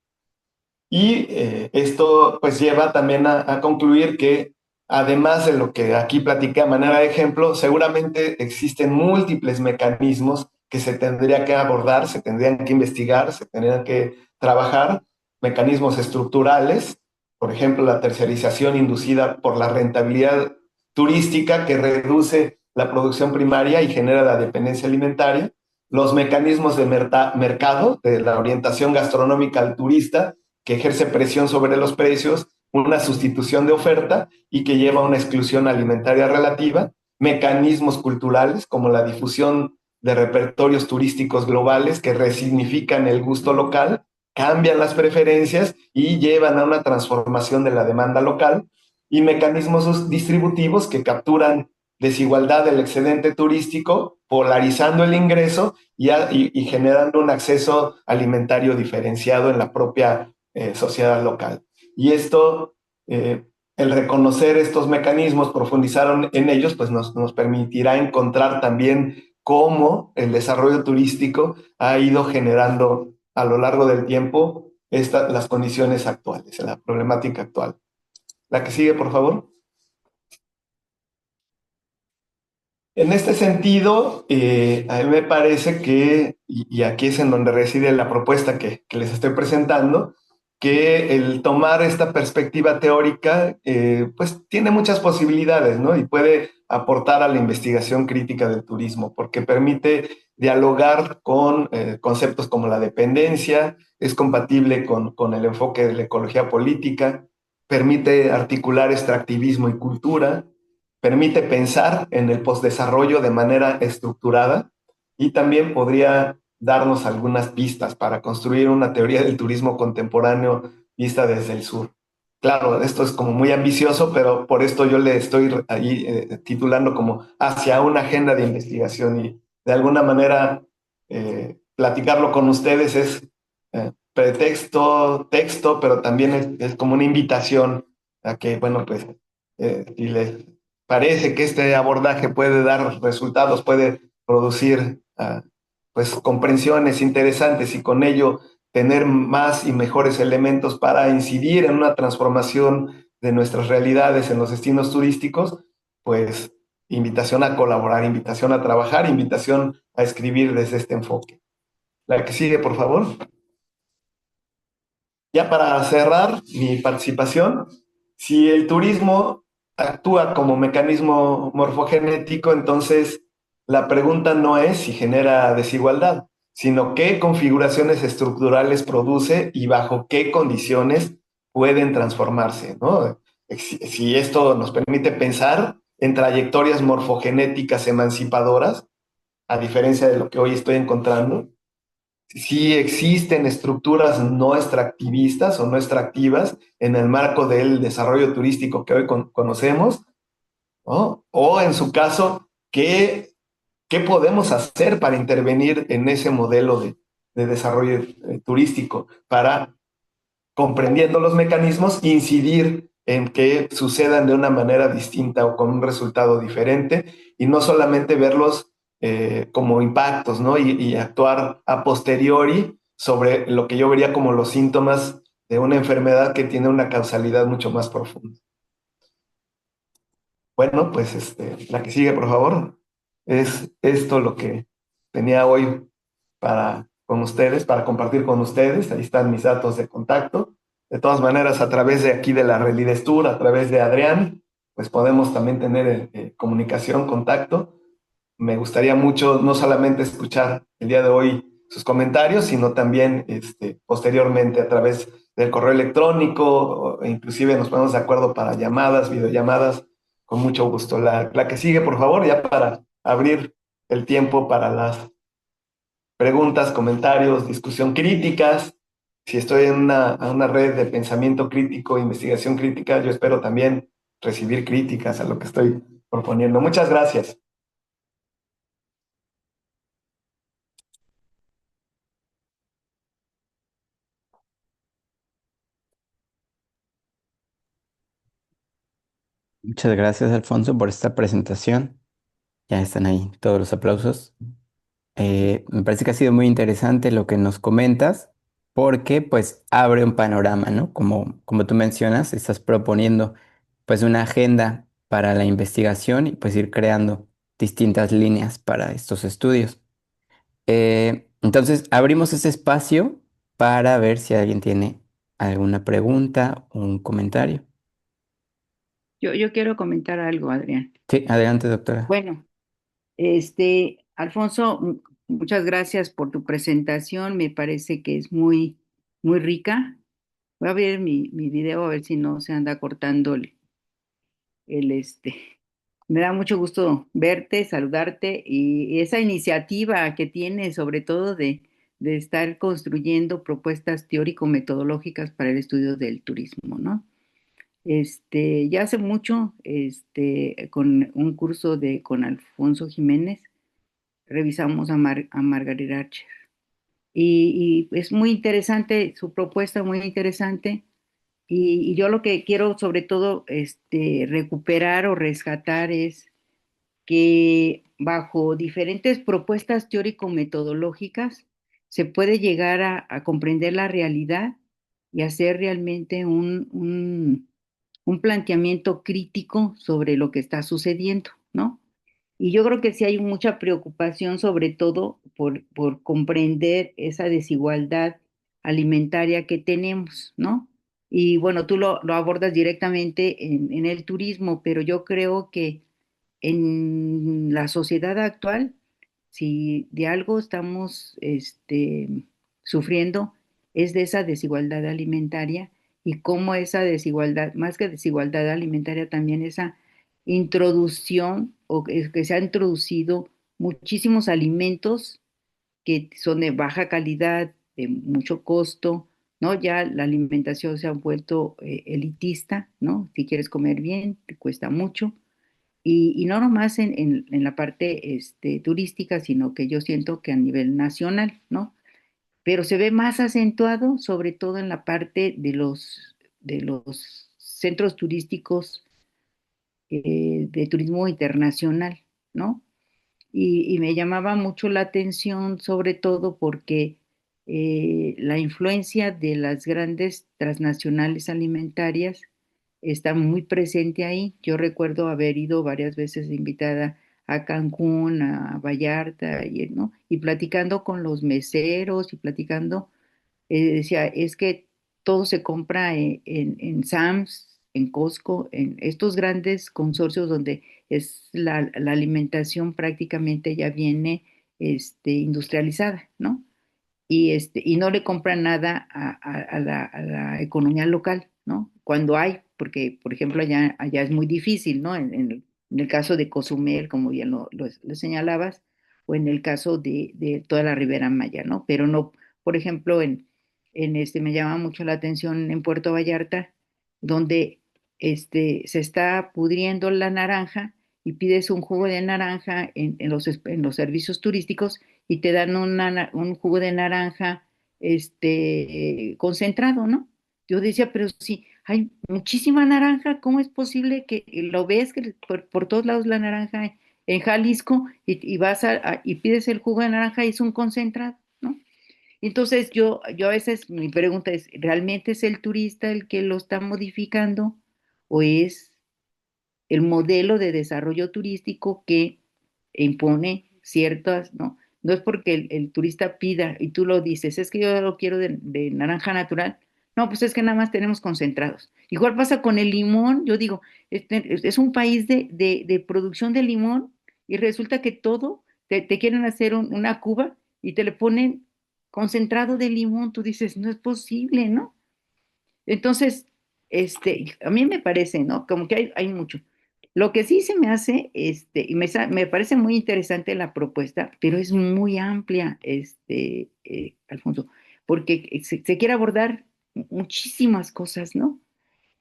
Y esto pues lleva también a concluir que además de lo que aquí platiqué a manera de ejemplo, seguramente existen múltiples mecanismos que se tendría que abordar, se tendrían que investigar, se tendrían que trabajar, mecanismos estructurales, por ejemplo, la terciarización inducida por la rentabilidad turística que reduce la producción primaria y genera la dependencia alimentaria, los mecanismos de mercado, de la orientación gastronómica al turista, que ejerce presión sobre los precios, una sustitución de oferta y que lleva a una exclusión alimentaria relativa, mecanismos culturales como la difusión de repertorios turísticos globales que resignifican el gusto local, cambian las preferencias y llevan a una transformación de la demanda local, y mecanismos distributivos que capturan desigualdad del excedente turístico, polarizando el ingreso y generando un acceso alimentario diferenciado en la propia sociedad local. Y esto, el reconocer estos mecanismos, profundizar en ellos, pues nos permitirá encontrar también cómo el desarrollo turístico ha ido generando a lo largo del tiempo las condiciones actuales, la problemática actual. La que sigue, por favor. En este sentido, a mí me parece que, y aquí es en donde reside la propuesta que les estoy presentando, que el tomar esta perspectiva teórica, pues tiene muchas posibilidades, ¿no? Y puede aportar a la investigación crítica del turismo, porque permite dialogar con conceptos como la dependencia, es compatible con el enfoque de la ecología política, permite articular extractivismo y cultura, permite pensar en el postdesarrollo de manera estructurada y también podría darnos algunas pistas para construir una teoría del turismo contemporáneo vista desde el sur. Claro, esto es como muy ambicioso, pero por esto yo le estoy ahí titulando como hacia una agenda de investigación y de alguna manera platicarlo con ustedes es pretexto, texto, pero también es como una invitación a que, bueno, pues si les parece que este abordaje puede dar resultados, puede producir pues comprensiones interesantes y con ello tener más y mejores elementos para incidir en una transformación de nuestras realidades en los destinos turísticos, pues invitación a colaborar, invitación a trabajar, invitación a escribir desde este enfoque. La que sigue, por favor. Ya para cerrar mi participación, si el turismo actúa como mecanismo morfogenético, entonces la pregunta no es si genera desigualdad, sino qué configuraciones estructurales produce y bajo qué condiciones pueden transformarse, ¿no? Si esto nos permite pensar en trayectorias morfogenéticas emancipadoras, a diferencia de lo que hoy estoy encontrando, si existen estructuras no extractivistas o no extractivas en el marco del desarrollo turístico que hoy conocemos, ¿no? O en su caso, ¿qué podemos hacer para intervenir en ese modelo de desarrollo turístico para, comprendiendo los mecanismos, incidir en que sucedan de una manera distinta o con un resultado diferente y no solamente verlos como impactos, ¿no? Y actuar a posteriori sobre lo que yo vería como los síntomas de una enfermedad que tiene una causalidad mucho más profunda. Bueno, pues la que sigue, por favor. Es esto lo que tenía hoy con ustedes, para compartir con ustedes. Ahí están mis datos de contacto. De todas maneras, a través de aquí de la Relides Tour, a través de Adrián, pues podemos también tener comunicación, contacto. Me gustaría mucho no solamente escuchar el día de hoy sus comentarios, sino también posteriormente a través del correo electrónico, o inclusive nos ponemos de acuerdo para llamadas, videollamadas, con mucho gusto. La que sigue, por favor, ya para abrir el tiempo para las preguntas, comentarios, discusión críticas. Si estoy en una red de pensamiento crítico, investigación crítica, yo espero también recibir críticas a lo que estoy proponiendo. Muchas gracias. Muchas gracias, Alfonso, por esta presentación. Ya están ahí todos los aplausos. Me parece que ha sido muy interesante lo que nos comentas, porque pues abre un panorama, ¿no? Como tú mencionas, estás proponiendo pues una agenda para la investigación y pues ir creando distintas líneas para estos estudios. Entonces, abrimos ese espacio para ver si alguien tiene alguna pregunta o un comentario. Yo quiero comentar algo, Adrián. Sí, adelante, doctora. Bueno, Alfonso, muchas gracias por tu presentación. Me parece que es muy, muy rica. Voy a ver mi video a ver si no se anda cortando el. Me da mucho gusto verte, saludarte y esa iniciativa que tienes, sobre todo de estar construyendo propuestas teórico-metodológicas para el estudio del turismo, ¿no? Ya hace mucho, con un curso con Alfonso Jiménez, revisamos a Margaret Archer. Y es muy interesante, su propuesta muy interesante. Y yo lo que quiero sobre todo recuperar o rescatar es que bajo diferentes propuestas teórico-metodológicas se puede llegar a comprender la realidad y hacer realmente un planteamiento crítico sobre lo que está sucediendo, ¿no? Y yo creo que sí hay mucha preocupación, sobre todo por comprender esa desigualdad alimentaria que tenemos, ¿no? Y bueno, tú lo abordas directamente en el turismo, pero yo creo que en la sociedad actual, si de algo estamos sufriendo, es de esa desigualdad alimentaria y cómo esa desigualdad, más que desigualdad alimentaria, también esa introducción o que se ha introducido muchísimos alimentos que son de baja calidad, de mucho costo, ¿no? Ya la alimentación se ha vuelto elitista, ¿no? Si quieres comer bien, te cuesta mucho. Y no nomás en la parte turística, sino que yo siento que a nivel nacional, ¿no? Pero se ve más acentuado, sobre todo en la parte de los centros turísticos de turismo internacional, ¿no? Y me llamaba mucho la atención, sobre todo porque la influencia de las grandes transnacionales alimentarias está muy presente ahí. Yo recuerdo haber ido varias veces invitada a Cancún, a Vallarta, ¿no? Y platicando con los meseros y platicando decía, es que todo se compra en Sam's, en Costco, en estos grandes consorcios donde es la alimentación prácticamente ya viene industrializada, ¿no? Y no le compran nada a la economía local, ¿no? Cuando hay, porque, por ejemplo, allá es muy difícil, ¿no? En el caso de Cozumel, como bien lo señalabas, o en el caso de toda la Ribera Maya, ¿no? Pero no, por ejemplo, me llama mucho la atención en Puerto Vallarta, donde se está pudriendo la naranja y pides un jugo de naranja en los servicios turísticos y te dan un jugo de naranja concentrado, ¿no? Yo decía, pero sí, hay muchísima naranja, ¿cómo es posible que lo ves que por todos lados la naranja en Jalisco y vas y pides el jugo de naranja y es un concentrado, ¿no? Entonces yo a veces mi pregunta es, ¿realmente es el turista el que lo está modificando o es el modelo de desarrollo turístico que impone ciertas, ¿no? No es porque el turista pida y tú lo dices, es que yo lo quiero de naranja natural. No, pues es que nada más tenemos concentrados. Igual pasa con el limón, yo digo, es un país de producción de limón y resulta que todo te quieren hacer una cuba y te le ponen concentrado de limón. Tú dices, no es posible, ¿no? Entonces, a mí me parece, ¿no? Como que hay mucho. Lo que sí se me hace, y me parece muy interesante la propuesta, pero es muy amplia, Alfonso, porque se quiere abordar muchísimas cosas, ¿no?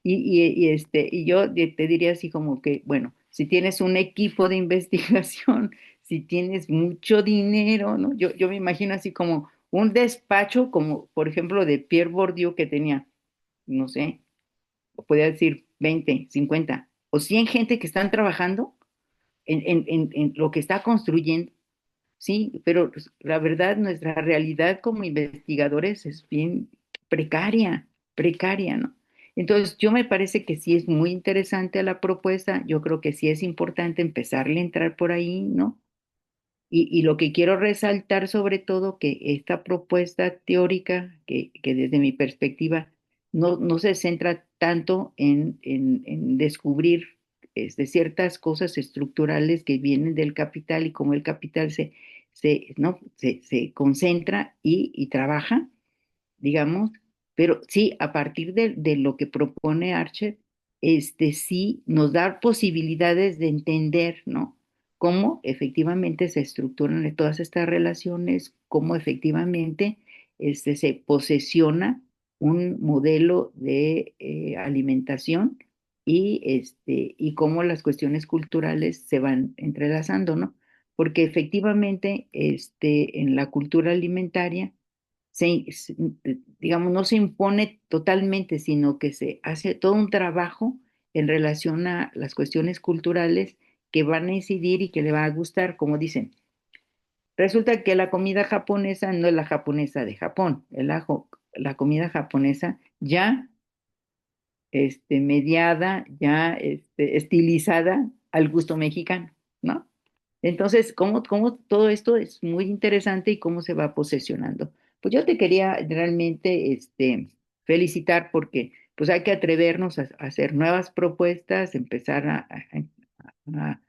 Y yo te diría así como que, bueno, si tienes un equipo de investigación, si tienes mucho dinero, ¿no? Yo me imagino así como un despacho, como por ejemplo de Pierre Bourdieu que tenía no sé, podría decir 20, 50 o 100 gente que están trabajando en lo que está construyendo, sí, pero la verdad, nuestra realidad como investigadores es bien precaria, precaria, ¿no? Entonces, yo me parece que sí es muy interesante la propuesta, yo creo que sí es importante empezarle a entrar por ahí, ¿no? Y lo que quiero resaltar sobre todo que esta propuesta teórica, que desde mi perspectiva no se centra tanto en descubrir ciertas cosas estructurales que vienen del capital y cómo el capital ¿no? se concentra y trabaja, digamos, pero sí, a partir de lo que propone Archer, sí nos da posibilidades de entender, ¿no? Cómo efectivamente se estructuran todas estas relaciones, cómo efectivamente se posesiona un modelo de alimentación y cómo las cuestiones culturales se van entrelazando, ¿no? Porque efectivamente en la cultura alimentaria, digamos, no se impone totalmente, sino que se hace todo un trabajo en relación a las cuestiones culturales que van a incidir y que le va a gustar, como dicen. Resulta que la comida japonesa no es la japonesa de Japón, la comida japonesa ya mediada, ya estilizada al gusto mexicano, ¿no? Entonces, cómo todo esto es muy interesante y cómo se va posesionando. Pues yo te quería realmente felicitar porque pues hay que atrevernos a hacer nuevas propuestas, empezar a- a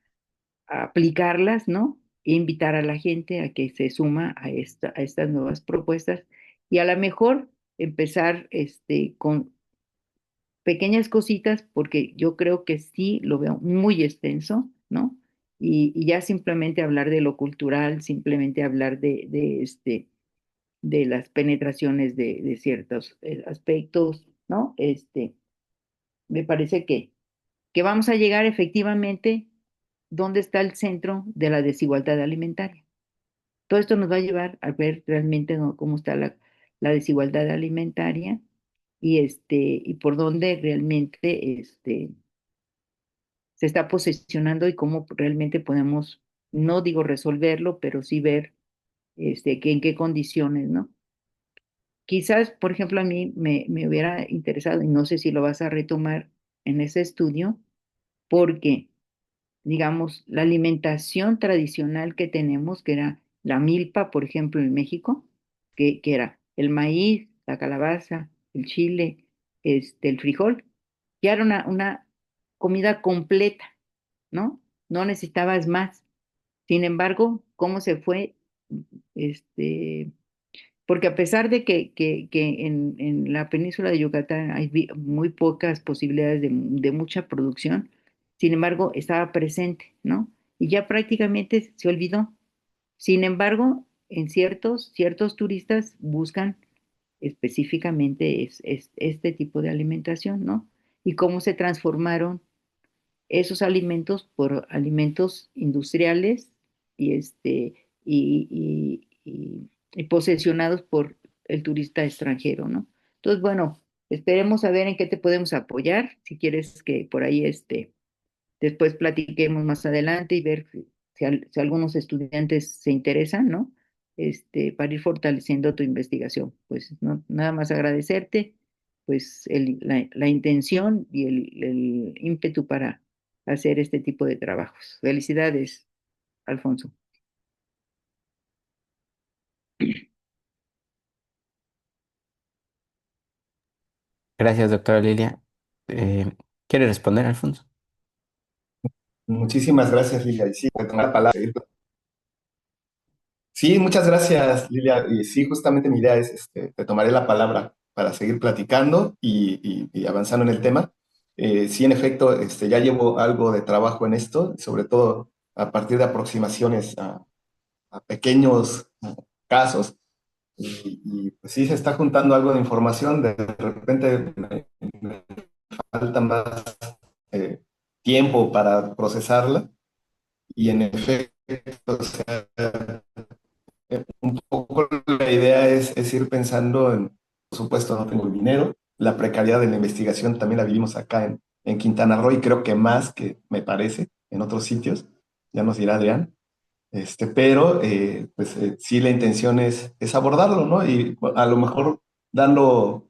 aplicarlas, ¿no? E invitar a la gente a que se suma a estas nuevas propuestas y a lo mejor empezar pequeñas cositas, porque yo creo que sí lo veo muy extenso, ¿no? Y ya simplemente hablar de lo cultural, simplemente hablar de las penetraciones de ciertos aspectos, ¿no? Me parece que vamos a llegar efectivamente dónde está el centro de la desigualdad alimentaria. Todo esto nos va a llevar a ver realmente cómo está la desigualdad alimentaria y por dónde realmente se está posicionando y cómo realmente podemos, no digo resolverlo, pero sí ver que en qué condiciones, ¿no? Quizás, por ejemplo, a mí me hubiera interesado, y no sé si lo vas a retomar en ese estudio, porque, digamos, la alimentación tradicional que tenemos, que era la milpa, por ejemplo, en México, que era el maíz, la calabaza, el chile, el frijol, ya era una comida completa, ¿no? No necesitabas más. Sin embargo, ¿cómo se fue? Este, Porque a pesar de que en la península de Yucatán hay muy pocas posibilidades de mucha producción, sin embargo, estaba presente, ¿no? Y ya prácticamente se olvidó. Sin embargo, en ciertos turistas buscan específicamente este tipo de alimentación, ¿no? Y cómo se transformaron esos alimentos por alimentos industriales y, y posesionados por el turista extranjero, ¿no? Entonces, bueno, esperemos a ver en qué te podemos apoyar, si quieres que por ahí después platiquemos más adelante y ver si algunos estudiantes se interesan, ¿no? Para ir fortaleciendo tu investigación. Pues nada más agradecerte, pues la intención y el ímpetu para hacer este tipo de trabajos. Felicidades, Alfonso. Gracias, doctora Lilia. Eh, ¿Quiere responder, Alfonso? Muchísimas gracias, Lilia. Y sí, de tomar la palabra. Sí, muchas gracias, Lilia. Y sí, justamente mi idea es, te tomaré la palabra para seguir platicando y avanzando en el tema. Sí, en efecto, ya llevo algo de trabajo en esto, sobre todo a partir de aproximaciones a pequeños casos. Pues sí, se está juntando algo de información. De repente me falta más eh, tiempo para procesarla. Y en efecto, o sea, un poco la idea es ir pensando en, por supuesto, no tengo el dinero, la precariedad de la investigación también la vivimos acá en Quintana Roo y creo que más que me parece en otros sitios, ya nos dirá Adrián, pero pues sí la intención es abordarlo, ¿no? Y a lo mejor dando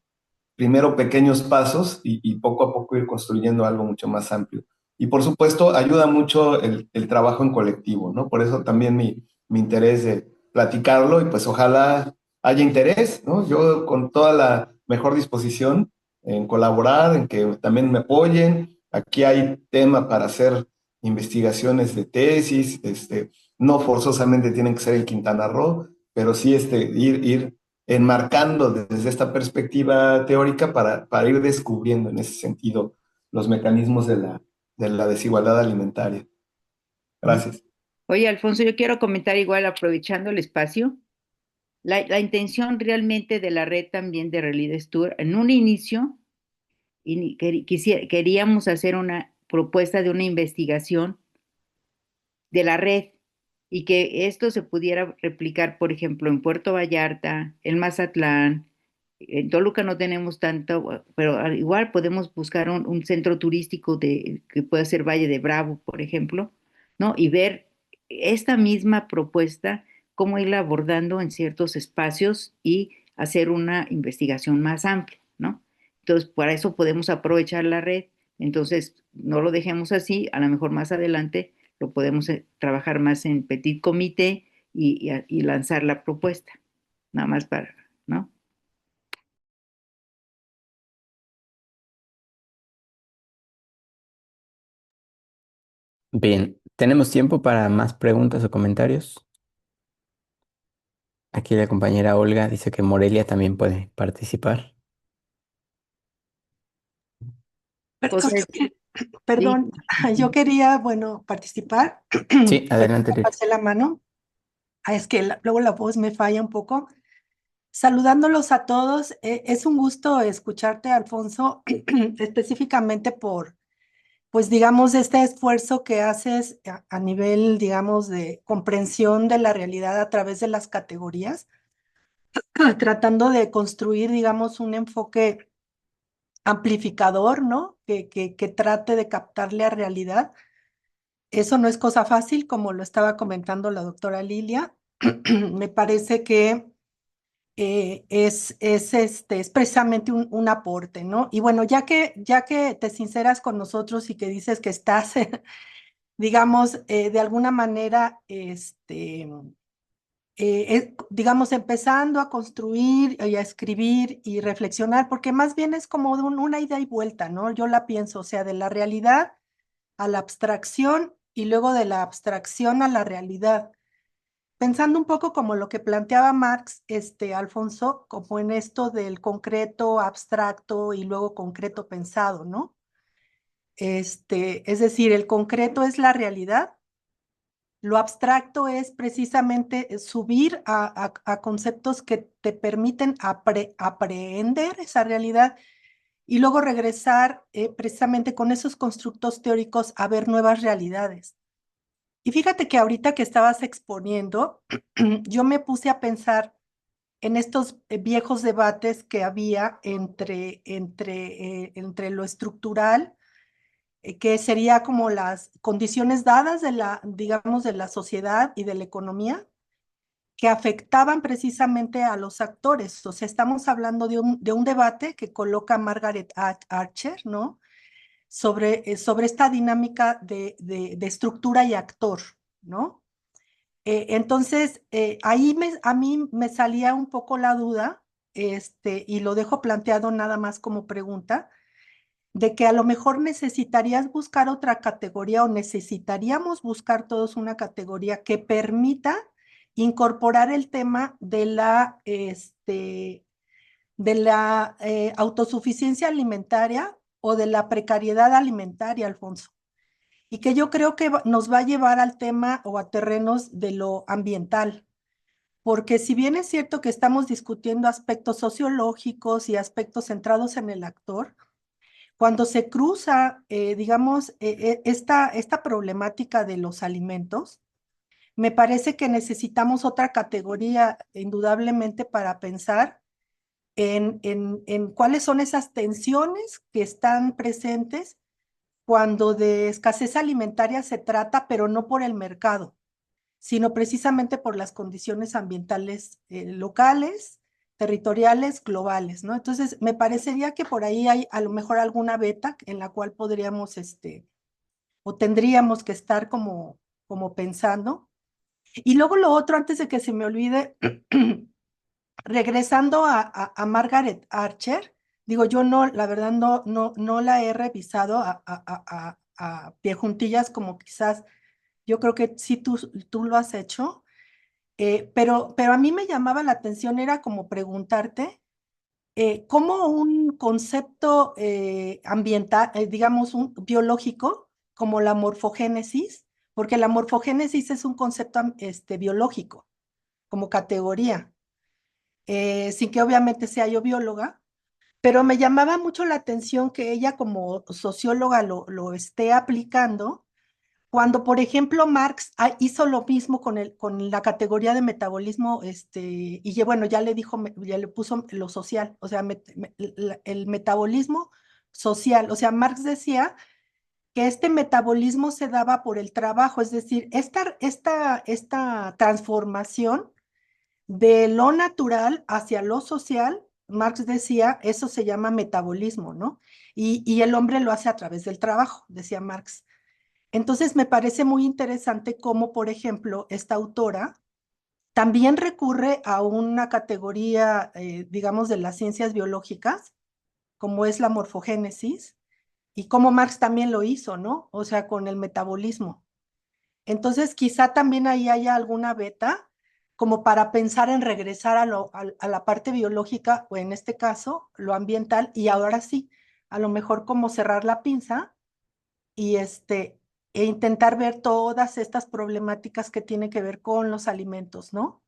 primero pequeños pasos y poco a poco ir construyendo algo mucho más amplio. Y por supuesto, ayuda mucho el trabajo en colectivo, ¿no? Por eso también mi interés de platicarlo y pues ojalá haya interés, ¿no? Yo con toda la mejor disposición en colaborar, en que también me apoyen. Aquí hay tema para hacer investigaciones de tesis, no forzosamente tienen que ser en Quintana Roo, pero sí ir enmarcando desde esta perspectiva teórica para ir descubriendo en ese sentido los mecanismos de la desigualdad alimentaria. Mm. Gracias. Oye, Alfonso, yo quiero comentar igual, aprovechando el espacio, la intención realmente de la red también de Relides Tour, en un inicio, queríamos hacer una propuesta de una investigación de la red y que esto se pudiera replicar, por ejemplo, en Puerto Vallarta, en Mazatlán, en Toluca no tenemos tanto, pero al igual podemos buscar un centro turístico que pueda ser Valle de Bravo, por ejemplo, ¿no? Y ver esta misma propuesta, cómo irla abordando en ciertos espacios y hacer una investigación más amplia, ¿no? Entonces, para eso podemos aprovechar la red. Entonces, no lo dejemos así, a lo mejor más adelante lo podemos trabajar más en petit comité y lanzar la propuesta, nada más para, ¿no? Bien, ¿tenemos tiempo para más preguntas o comentarios? Aquí la compañera Olga dice que Morelia también puede participar. Entonces, sí, Perdón, yo quería, bueno, participar. Sí, adelante, Me Lili. pasé la mano. Es que luego la voz me falla un poco. Saludándolos a todos, es un gusto escucharte, Alfonso, específicamente por, pues digamos, este esfuerzo que haces a nivel, digamos, de comprensión de la realidad a través de las categorías, tratando de construir, digamos, un enfoque amplificador, ¿no? Que trate de captarle a realidad. Eso no es cosa fácil, como lo estaba comentando la doctora Lilia. Me parece que es precisamente un aporte, ¿no? Y bueno, ya que te sinceras con nosotros y que dices que estás, digamos, de alguna manera, digamos, empezando a construir y a escribir y reflexionar, porque más bien es como de una ida y vuelta, ¿no? Yo la pienso, o sea, de la realidad a la abstracción y luego de la abstracción a la realidad. Pensando un poco como lo que planteaba Marx, Alfonso, como en esto del concreto abstracto y luego concreto pensado, ¿no? Es decir, el concreto es la realidad, lo abstracto es precisamente subir a conceptos que te permiten aprehender esa realidad y luego regresar precisamente con esos constructos teóricos a ver nuevas realidades. Y fíjate que ahorita que estabas exponiendo, yo me puse a pensar en estos viejos debates que había entre lo estructural, que sería como las condiciones dadas de la, digamos, de la sociedad y de la economía, que afectaban precisamente a los actores. O sea, estamos hablando de un debate que coloca Margaret Archer, ¿no? Sobre esta dinámica de estructura y actor, ¿no? Entonces, ahí a mí me salía un poco la duda, y lo dejo planteado nada más como pregunta, de que a lo mejor necesitarías buscar otra categoría o necesitaríamos buscar todos una categoría que permita incorporar el tema de la autosuficiencia alimentaria o de la precariedad alimentaria, Alfonso, y que yo creo que nos va a llevar al tema o a terrenos de lo ambiental, porque si bien es cierto que estamos discutiendo aspectos sociológicos y aspectos centrados en el actor, cuando se cruza, digamos, esta problemática de los alimentos, me parece que necesitamos otra categoría, indudablemente, para pensar en cuáles son esas tensiones que están presentes cuando de escasez alimentaria se trata, pero no por el mercado, sino precisamente por las condiciones ambientales locales, territoriales, globales, ¿no? Entonces, me parecería que por ahí hay a lo mejor alguna beta en la cual podríamos, o tendríamos que estar como pensando. Y luego lo otro, antes de que se me olvide, regresando a Margaret Archer, digo, yo no, la verdad no la he revisado a pie juntillas como quizás, yo creo que sí tú lo has hecho, pero a mí me llamaba la atención, era como preguntarte cómo un concepto ambiental, digamos, un biológico, como la morfogénesis, porque la morfogénesis es un concepto biológico, como categoría, sin que obviamente sea yo bióloga, pero me llamaba mucho la atención que ella como socióloga lo esté aplicando cuando, por ejemplo, Marx hizo lo mismo con la categoría de metabolismo, y bueno, ya le dijo, ya le puso lo social, o sea, el metabolismo social. O sea, Marx decía que este metabolismo se daba por el trabajo, es decir, esta transformación de lo natural hacia lo social, Marx decía, eso se llama metabolismo, ¿no? Y el hombre lo hace a través del trabajo, decía Marx. Entonces me parece muy interesante cómo, por ejemplo, esta autora también recurre a una categoría, digamos, de las ciencias biológicas, como es la morfogénesis, y cómo Marx también lo hizo, ¿no? O sea, con el metabolismo. Entonces, quizá también ahí haya alguna beta como para pensar en regresar a la parte biológica, o en este caso, lo ambiental, y ahora sí, a lo mejor como cerrar la pinza y e intentar ver todas estas problemáticas que tiene que ver con los alimentos, ¿no?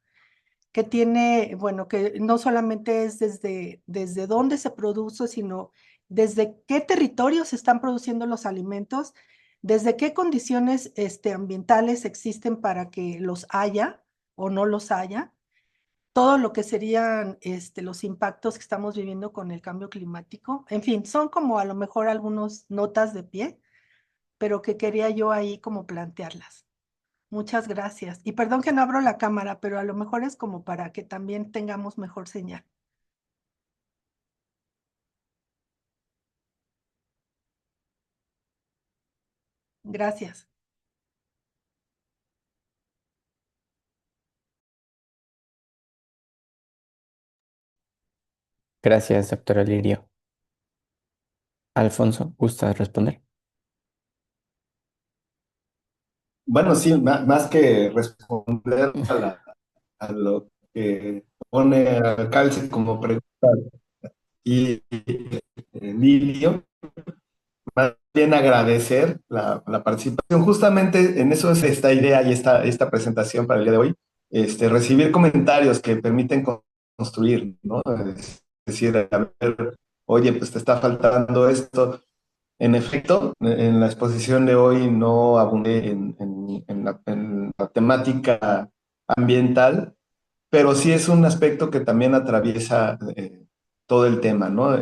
Que tiene, bueno, que no solamente es desde dónde se produce, sino desde qué territorios se están produciendo los alimentos, desde qué condiciones ambientales existen para que los haya o no los haya, todo lo que serían los impactos que estamos viviendo con el cambio climático. En fin, son como a lo mejor algunas notas de pie, pero que quería yo ahí como plantearlas. Muchas gracias. Y perdón que no abro la cámara, pero a lo mejor es como para que también tengamos mejor señal. Gracias. Gracias, doctora Lirio. Alfonso, ¿gustas responder? Bueno, sí, más que responder a lo que pone al calce como pregunta y Lidio, más bien agradecer la participación. Justamente en eso es esta idea y esta presentación para el día de hoy, recibir comentarios que permiten construir, ¿no? Es decir, a ver, oye, pues te está faltando esto. En efecto, en la exposición de hoy no abundé en la temática ambiental, pero sí es un aspecto que también atraviesa todo el tema, ¿no?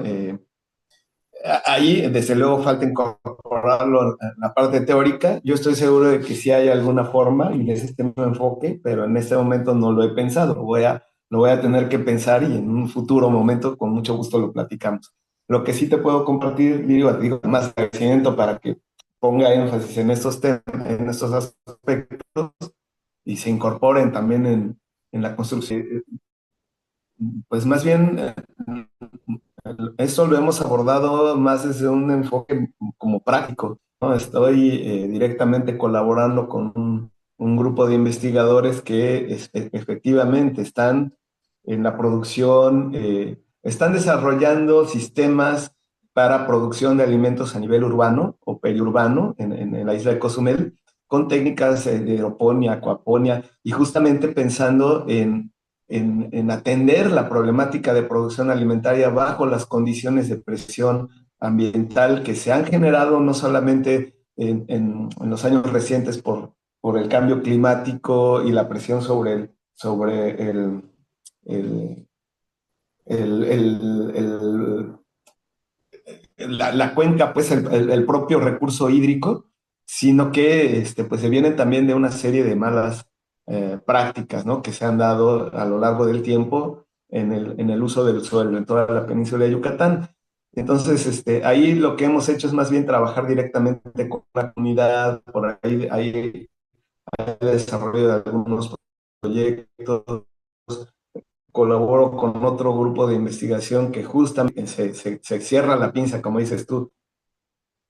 Ahí, desde luego, falta incorporarlo en la parte teórica. Yo estoy seguro de que sí hay alguna forma y es este mismo enfoque, pero en este momento no lo he pensado. Lo voy a tener que pensar y en un futuro momento, con mucho gusto, lo platicamos. Lo que sí te puedo compartir, digo, más agradecimiento para que ponga énfasis en estos temas, en estos aspectos y se incorporen también en la construcción. Pues más bien, esto lo hemos abordado más desde un enfoque como práctico, ¿no? Estoy directamente colaborando con un grupo de investigadores que efectivamente están en la producción, están desarrollando sistemas para producción de alimentos a nivel urbano o periurbano en la isla de Cozumel, con técnicas de aeroponía, acuaponía, y justamente pensando en atender la problemática de producción alimentaria bajo las condiciones de presión ambiental que se han generado no solamente en los años recientes por el cambio climático y la presión sobre el, el, la cuenca, pues el propio recurso hídrico, sino que pues se vienen también de una serie de malas prácticas, ¿no? Que se han dado a lo largo del tiempo en el uso del suelo en toda la península de Yucatán. Entonces, ahí lo que hemos hecho es más bien trabajar directamente con la comunidad, por ahí hay desarrollo de algunos proyectos, colaboro con otro grupo de investigación que justamente se cierra la pinza, como dices tú.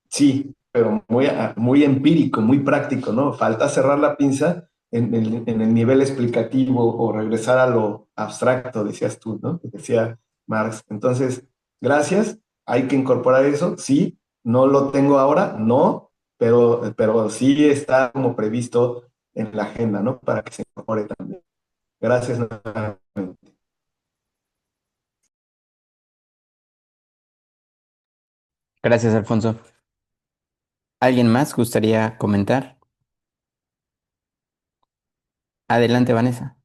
Sí, pero muy empírico, muy práctico, ¿no? Falta cerrar la pinza en el nivel explicativo o regresar a lo abstracto, decías tú, ¿no? Decía Marx. Entonces, gracias, hay que incorporar eso, sí, no lo tengo ahora, no, pero sí está como previsto en la agenda, ¿no? Para que se incorpore también. Gracias nuevamente. Gracias, Alfonso. ¿Alguien más gustaría comentar? Adelante, Vanessa.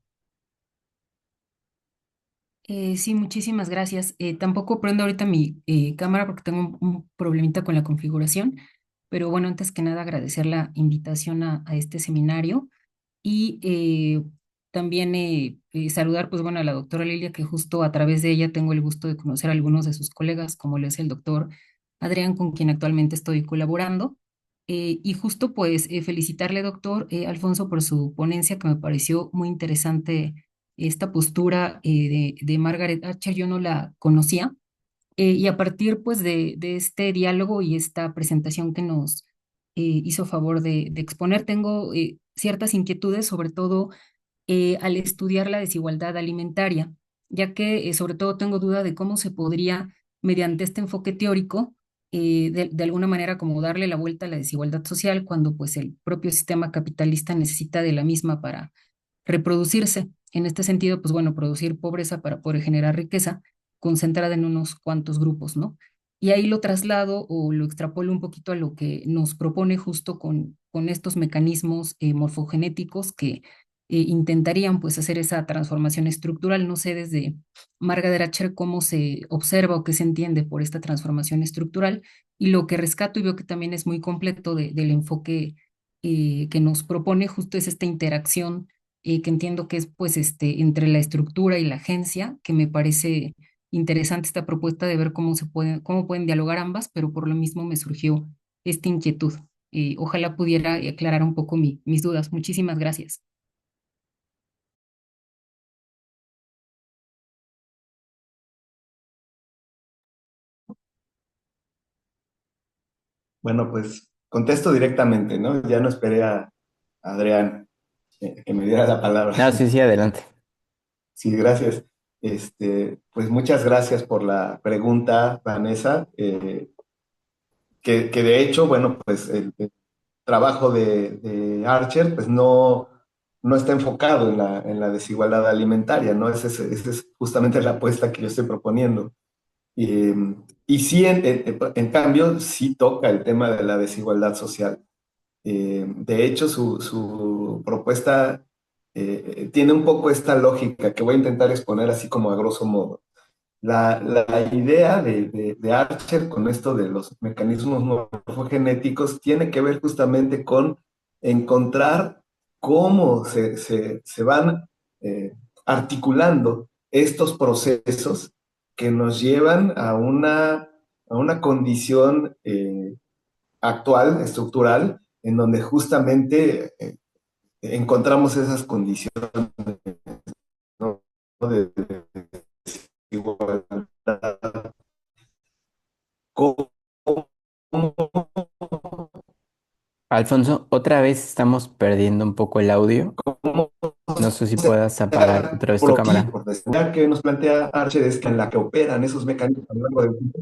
Sí, muchísimas gracias. Tampoco prendo ahorita mi cámara porque tengo un problemita con la configuración, pero bueno, antes que nada agradecer la invitación a este seminario y también saludar, pues bueno, a la doctora Lilia, que justo a través de ella tengo el gusto de conocer a algunos de sus colegas, como lo es el doctor Adrián, con quien actualmente estoy colaborando. Y justo pues felicitarle, doctor Alfonso, por su ponencia, que me pareció muy interesante esta postura de Margaret Thatcher. Yo no la conocía, y a partir pues de este diálogo y esta presentación que nos hizo favor de exponer, tengo ciertas inquietudes, sobre todo al estudiar la desigualdad alimentaria, ya que sobre todo tengo duda de cómo se podría, mediante este enfoque teórico, de alguna manera como darle la vuelta a la desigualdad social cuando pues el propio sistema capitalista necesita de la misma para reproducirse. En este sentido, pues bueno, producir pobreza para poder generar riqueza concentrada en unos cuantos grupos, ¿no? Y ahí lo traslado o lo extrapolo un poquito a lo que nos propone justo con estos mecanismos morfogenéticos que intentarían pues hacer esa transformación estructural. No sé desde Margaret Thatcher cómo se observa o qué se entiende por esta transformación estructural, y lo que rescato y veo que también es muy completo del enfoque que nos propone justo es esta interacción que entiendo que es pues entre la estructura y la agencia, que me parece interesante esta propuesta de ver cómo pueden dialogar ambas, pero por lo mismo me surgió esta inquietud. Ojalá pudiera aclarar un poco mis dudas. Muchísimas gracias. Bueno, pues contesto directamente, ¿no? Ya no esperé a Adrián que me diera la palabra. No, sí, sí, adelante. Sí, gracias. Pues muchas gracias por la pregunta, Vanessa, que de hecho, bueno, pues el trabajo de Archer, pues no está enfocado en la desigualdad alimentaria, ¿no? Esa es justamente la apuesta que yo estoy proponiendo. Y, y sí, en cambio, sí toca el tema de la desigualdad social. De hecho, su propuesta tiene un poco esta lógica que voy a intentar exponer así como a grosso modo. La idea de Archer con esto de los mecanismos morfogenéticos tiene que ver justamente con encontrar cómo se van articulando estos procesos que nos llevan a una condición actual, estructural, en donde justamente encontramos esas condiciones, ¿no? de desigualdad. ¿Cómo Alfonso, otra vez estamos perdiendo un poco el audio. No sé si se puedas apagar otra vez tu cámara. por la que nos plantea Archer es que en la que operan esos mecanismos a lo largo del tiempo,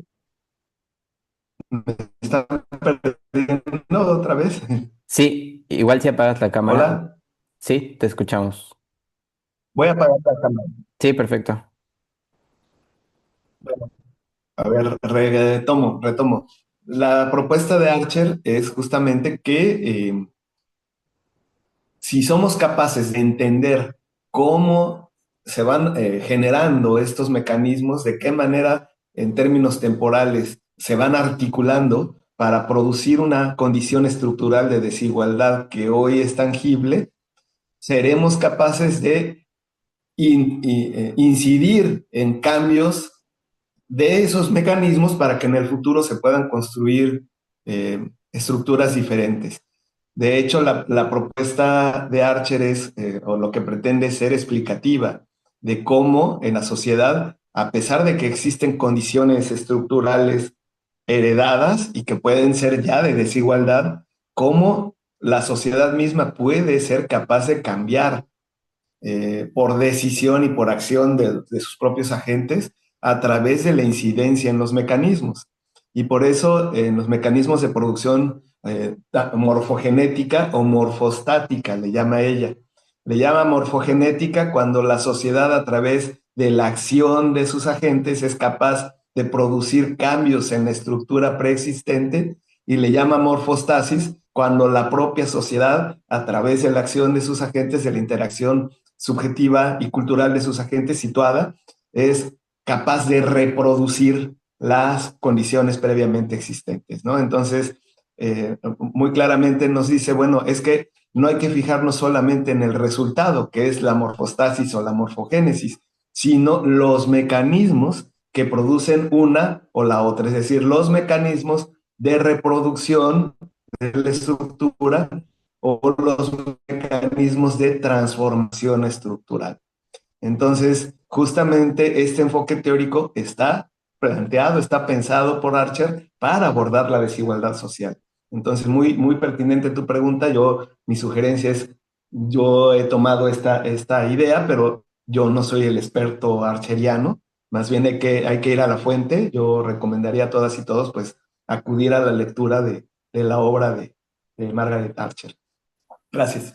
me están perdiendo otra vez. Sí, igual si apagas la cámara. Hola, Sí, te escuchamos. voy a apagar la cámara. Sí, perfecto. A ver, retomo. La propuesta de Archer es justamente que si somos capaces de entender cómo se van generando estos mecanismos, de qué manera en términos temporales se van articulando para producir una condición estructural de desigualdad que hoy es tangible, seremos capaces de incidir en cambios de esos mecanismos para que en el futuro se puedan construir estructuras diferentes. De hecho, la propuesta de Archer es, o lo que pretende ser explicativa de cómo en la sociedad, a pesar de que existen condiciones estructurales heredadas y que pueden ser ya de desigualdad, cómo la sociedad misma puede ser capaz de cambiar por decisión y por acción de sus propios agentes a través de la incidencia en los mecanismos. Y por eso en los mecanismos de producción morfogenética o morfostática, le llama ella. Le llama morfogenética cuando la sociedad a través de la acción de sus agentes es capaz de producir cambios en la estructura preexistente, y le llama morfostasis cuando la propia sociedad, a través de la acción de sus agentes, de la interacción subjetiva y cultural de sus agentes situada, es capaz de reproducir las condiciones previamente existentes, ¿no? Entonces, muy claramente nos dice, bueno, es que no hay que fijarnos solamente en el resultado, que es la morfostasis o la morfogénesis, sino los mecanismos que producen una o la otra, es decir, los mecanismos de reproducción de la estructura o los mecanismos de transformación estructural. Entonces, justamente este enfoque teórico está planteado, está pensado por Archer para abordar la desigualdad social. Entonces, muy pertinente tu pregunta. Mi sugerencia es, yo he tomado esta idea, pero yo no soy el experto archeriano. Más bien hay que ir a la fuente. Yo recomendaría a todas y todos, pues, acudir a la lectura de la obra de Margaret Archer. Gracias.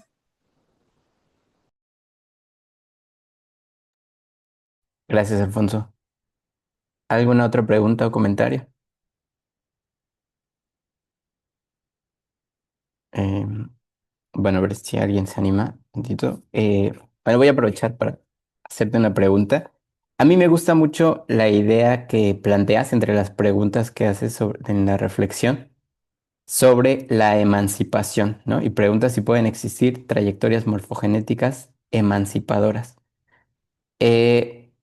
Gracias, Alfonso. ¿Alguna otra pregunta o comentario? Em, bueno, a ver si alguien se anima un momentito. Bueno, voy a aprovechar para hacerte una pregunta. A mí me gusta mucho la idea que planteas entre las preguntas que haces en la reflexión sobre la emancipación, ¿no? Y preguntas si pueden existir trayectorias morfogenéticas emancipadoras. Eh,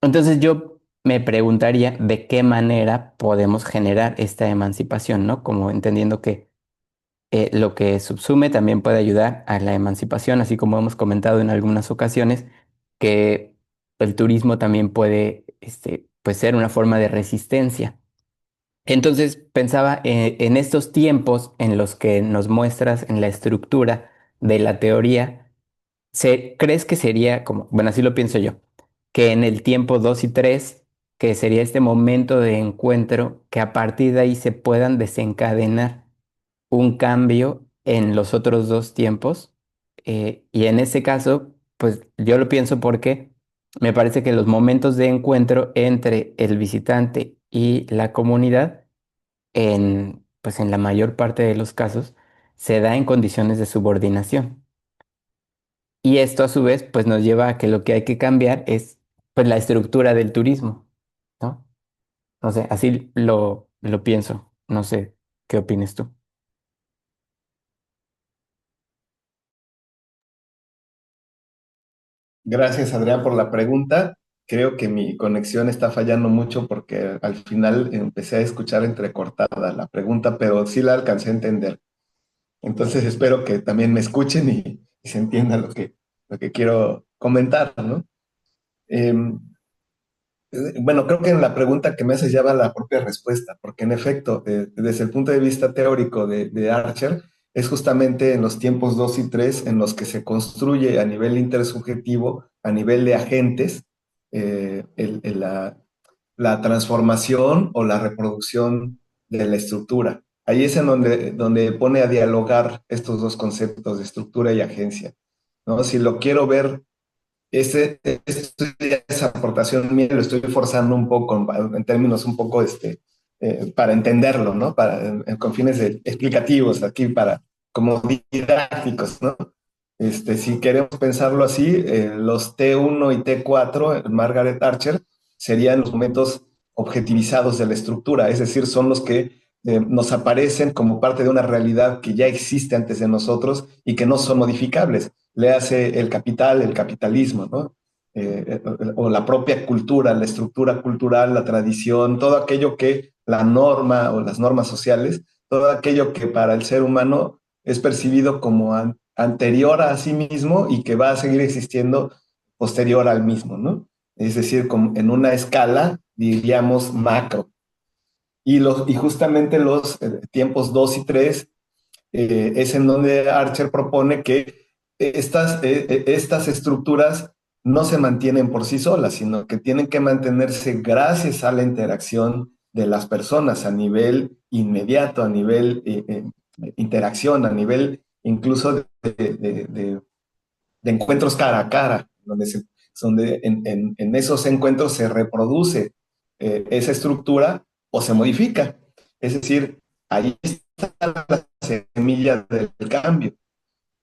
entonces yo me preguntaría de qué manera podemos generar esta emancipación, ¿no? Como entendiendo que lo que subsume también puede ayudar a la emancipación, así como hemos comentado en algunas ocasiones, que el turismo también puede, pues ser una forma de resistencia. Entonces pensaba en estos tiempos en los que nos muestras en la estructura de la teoría, ¿crees que sería como, bueno, así lo pienso yo, que en el tiempo 2 y 3 que sería este momento de encuentro, que a partir de ahí se puedan desencadenar un cambio en los otros dos tiempos? Y en ese caso, pues yo lo pienso porque me parece que los momentos de encuentro entre el visitante y la comunidad, pues en la mayor parte de los casos, se da en condiciones de subordinación. Y esto a su vez, pues nos lleva a que lo que hay que cambiar es, pues, la estructura del turismo, ¿no? No sé, así lo pienso. No sé, ¿qué opinas tú? Gracias, Adrián, por la pregunta. Creo que mi conexión está fallando mucho porque al final empecé a escuchar entrecortada la pregunta, pero sí la alcancé a entender. Entonces espero que también me escuchen y se entienda lo que quiero comentar, ¿no? Em, bueno, creo que en la pregunta que me haces ya va la propia respuesta, porque en efecto, desde el punto de vista teórico de Archer, es justamente en los tiempos 2 y 3 en los que se construye a nivel intersubjetivo, a nivel de agentes, la transformación o la reproducción de la estructura. Ahí es en donde pone a dialogar estos dos conceptos de estructura y agencia, ¿no? Si lo quiero ver esa aportación mía lo estoy forzando un poco en términos un poco para entenderlo, ¿no? Con fines explicativos aquí, como didácticos, ¿no? Si queremos pensarlo así, los T1 y T4, Margaret Archer, serían los momentos objetivizados de la estructura, es decir, son los que nos aparecen como parte de una realidad que ya existe antes de nosotros y que no son modificables. Le hace el capital, el capitalismo, ¿no? O la propia cultura, la estructura cultural, la tradición, todo aquello que la norma o las normas sociales, todo aquello que para el ser humano es percibido como anterior a sí mismo y que va a seguir existiendo posterior al mismo, ¿no? Es decir, como en una escala, diríamos, macro. Y justamente los tiempos 2 y 3 es en donde Archer propone que estas estructuras no se mantienen por sí solas, sino que tienen que mantenerse gracias a la interacción de las personas a nivel inmediato, a nivel interacción, a nivel incluso de encuentros cara a cara, donde en esos encuentros se reproduce esa estructura o se modifica. Es decir, ahí está la semilla del cambio.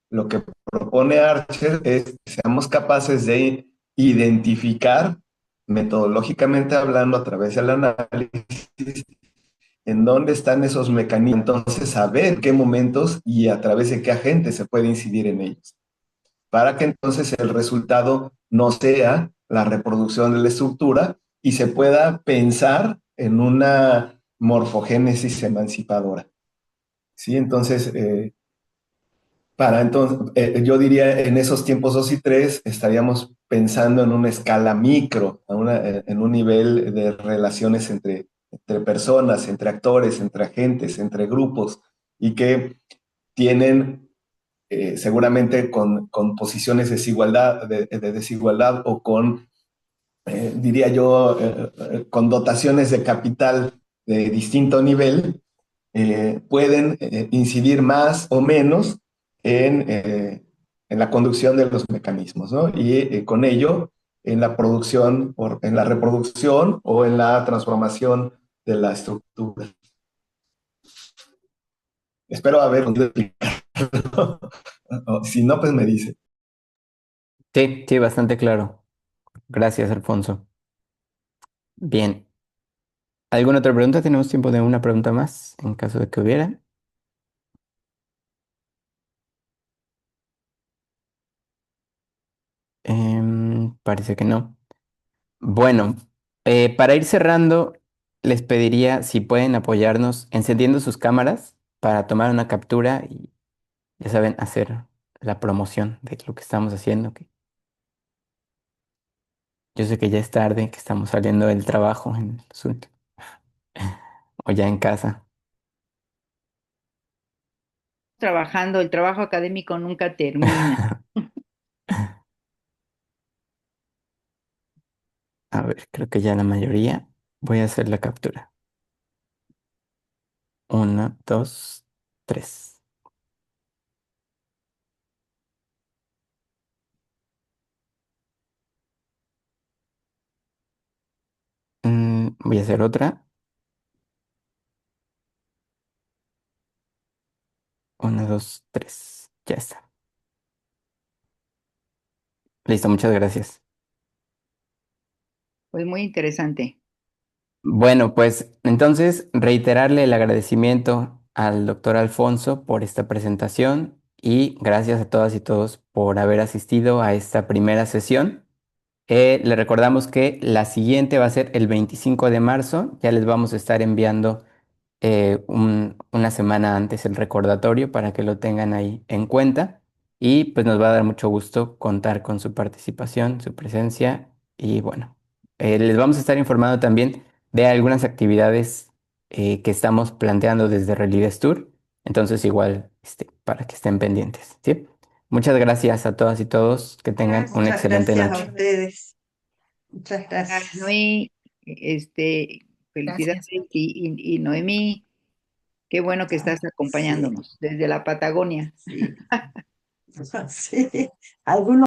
Lo que propone Archer es que seamos capaces de identificar, metodológicamente hablando, a través del análisis, en dónde están esos mecanismos, entonces saber qué momentos y a través de qué agentes se puede incidir en ellos, para que entonces el resultado no sea la reproducción de la estructura y se pueda pensar en una morfogénesis emancipadora. ¿Sí? Entonces, yo diría en esos tiempos 2 y 3 estaríamos pensando en una escala micro, en un nivel de relaciones entre personas, entre actores, entre agentes, entre grupos, y que tienen seguramente con posiciones de desigualdad o con, diría yo, con dotaciones de capital de distinto nivel pueden incidir más o menos en la conducción de los mecanismos, ¿no? Y con ello en la producción, en la reproducción o en la transformación de la estructura. Espero haber podido explicarlo. Si no, pues me dice. Sí, sí, bastante claro. Gracias, Alfonso. Bien. ¿Alguna otra pregunta? Tenemos tiempo de una pregunta más, en caso de que hubiera. Parece que no. Bueno, para ir cerrando, les pediría si pueden apoyarnos encendiendo sus cámaras para tomar una captura y, ya saben, hacer la promoción de lo que estamos haciendo. Que yo sé que ya es tarde, que estamos saliendo del trabajo o ya en casa. Trabajando, el trabajo académico nunca termina. A ver, creo que ya la mayoría. Voy a hacer la captura. Una, dos, tres. Voy a hacer otra. Una, dos, tres. Ya está. Listo, muchas gracias. Pues muy interesante. Bueno, pues entonces reiterarle el agradecimiento al doctor Alfonso por esta presentación y gracias a todas y todos por haber asistido a esta primera sesión. Le recordamos que la siguiente va a ser el 25 de marzo. Ya les vamos a estar enviando una semana antes el recordatorio para que lo tengan ahí en cuenta. Y pues nos va a dar mucho gusto contar con su participación, su presencia. Y bueno, les vamos a estar informando también de algunas actividades que estamos planteando desde Relides Tour. Entonces igual para que estén pendientes, ¿sí? Muchas gracias a todas y todos. Que tengan una Muchas excelente gracias a noche. ustedes. Muchas Ah, gracias. Noé, felicidades Gracias. y Noemí, qué bueno que estás Sí, acompañándonos desde la Patagonia. Sí. sí. Algunos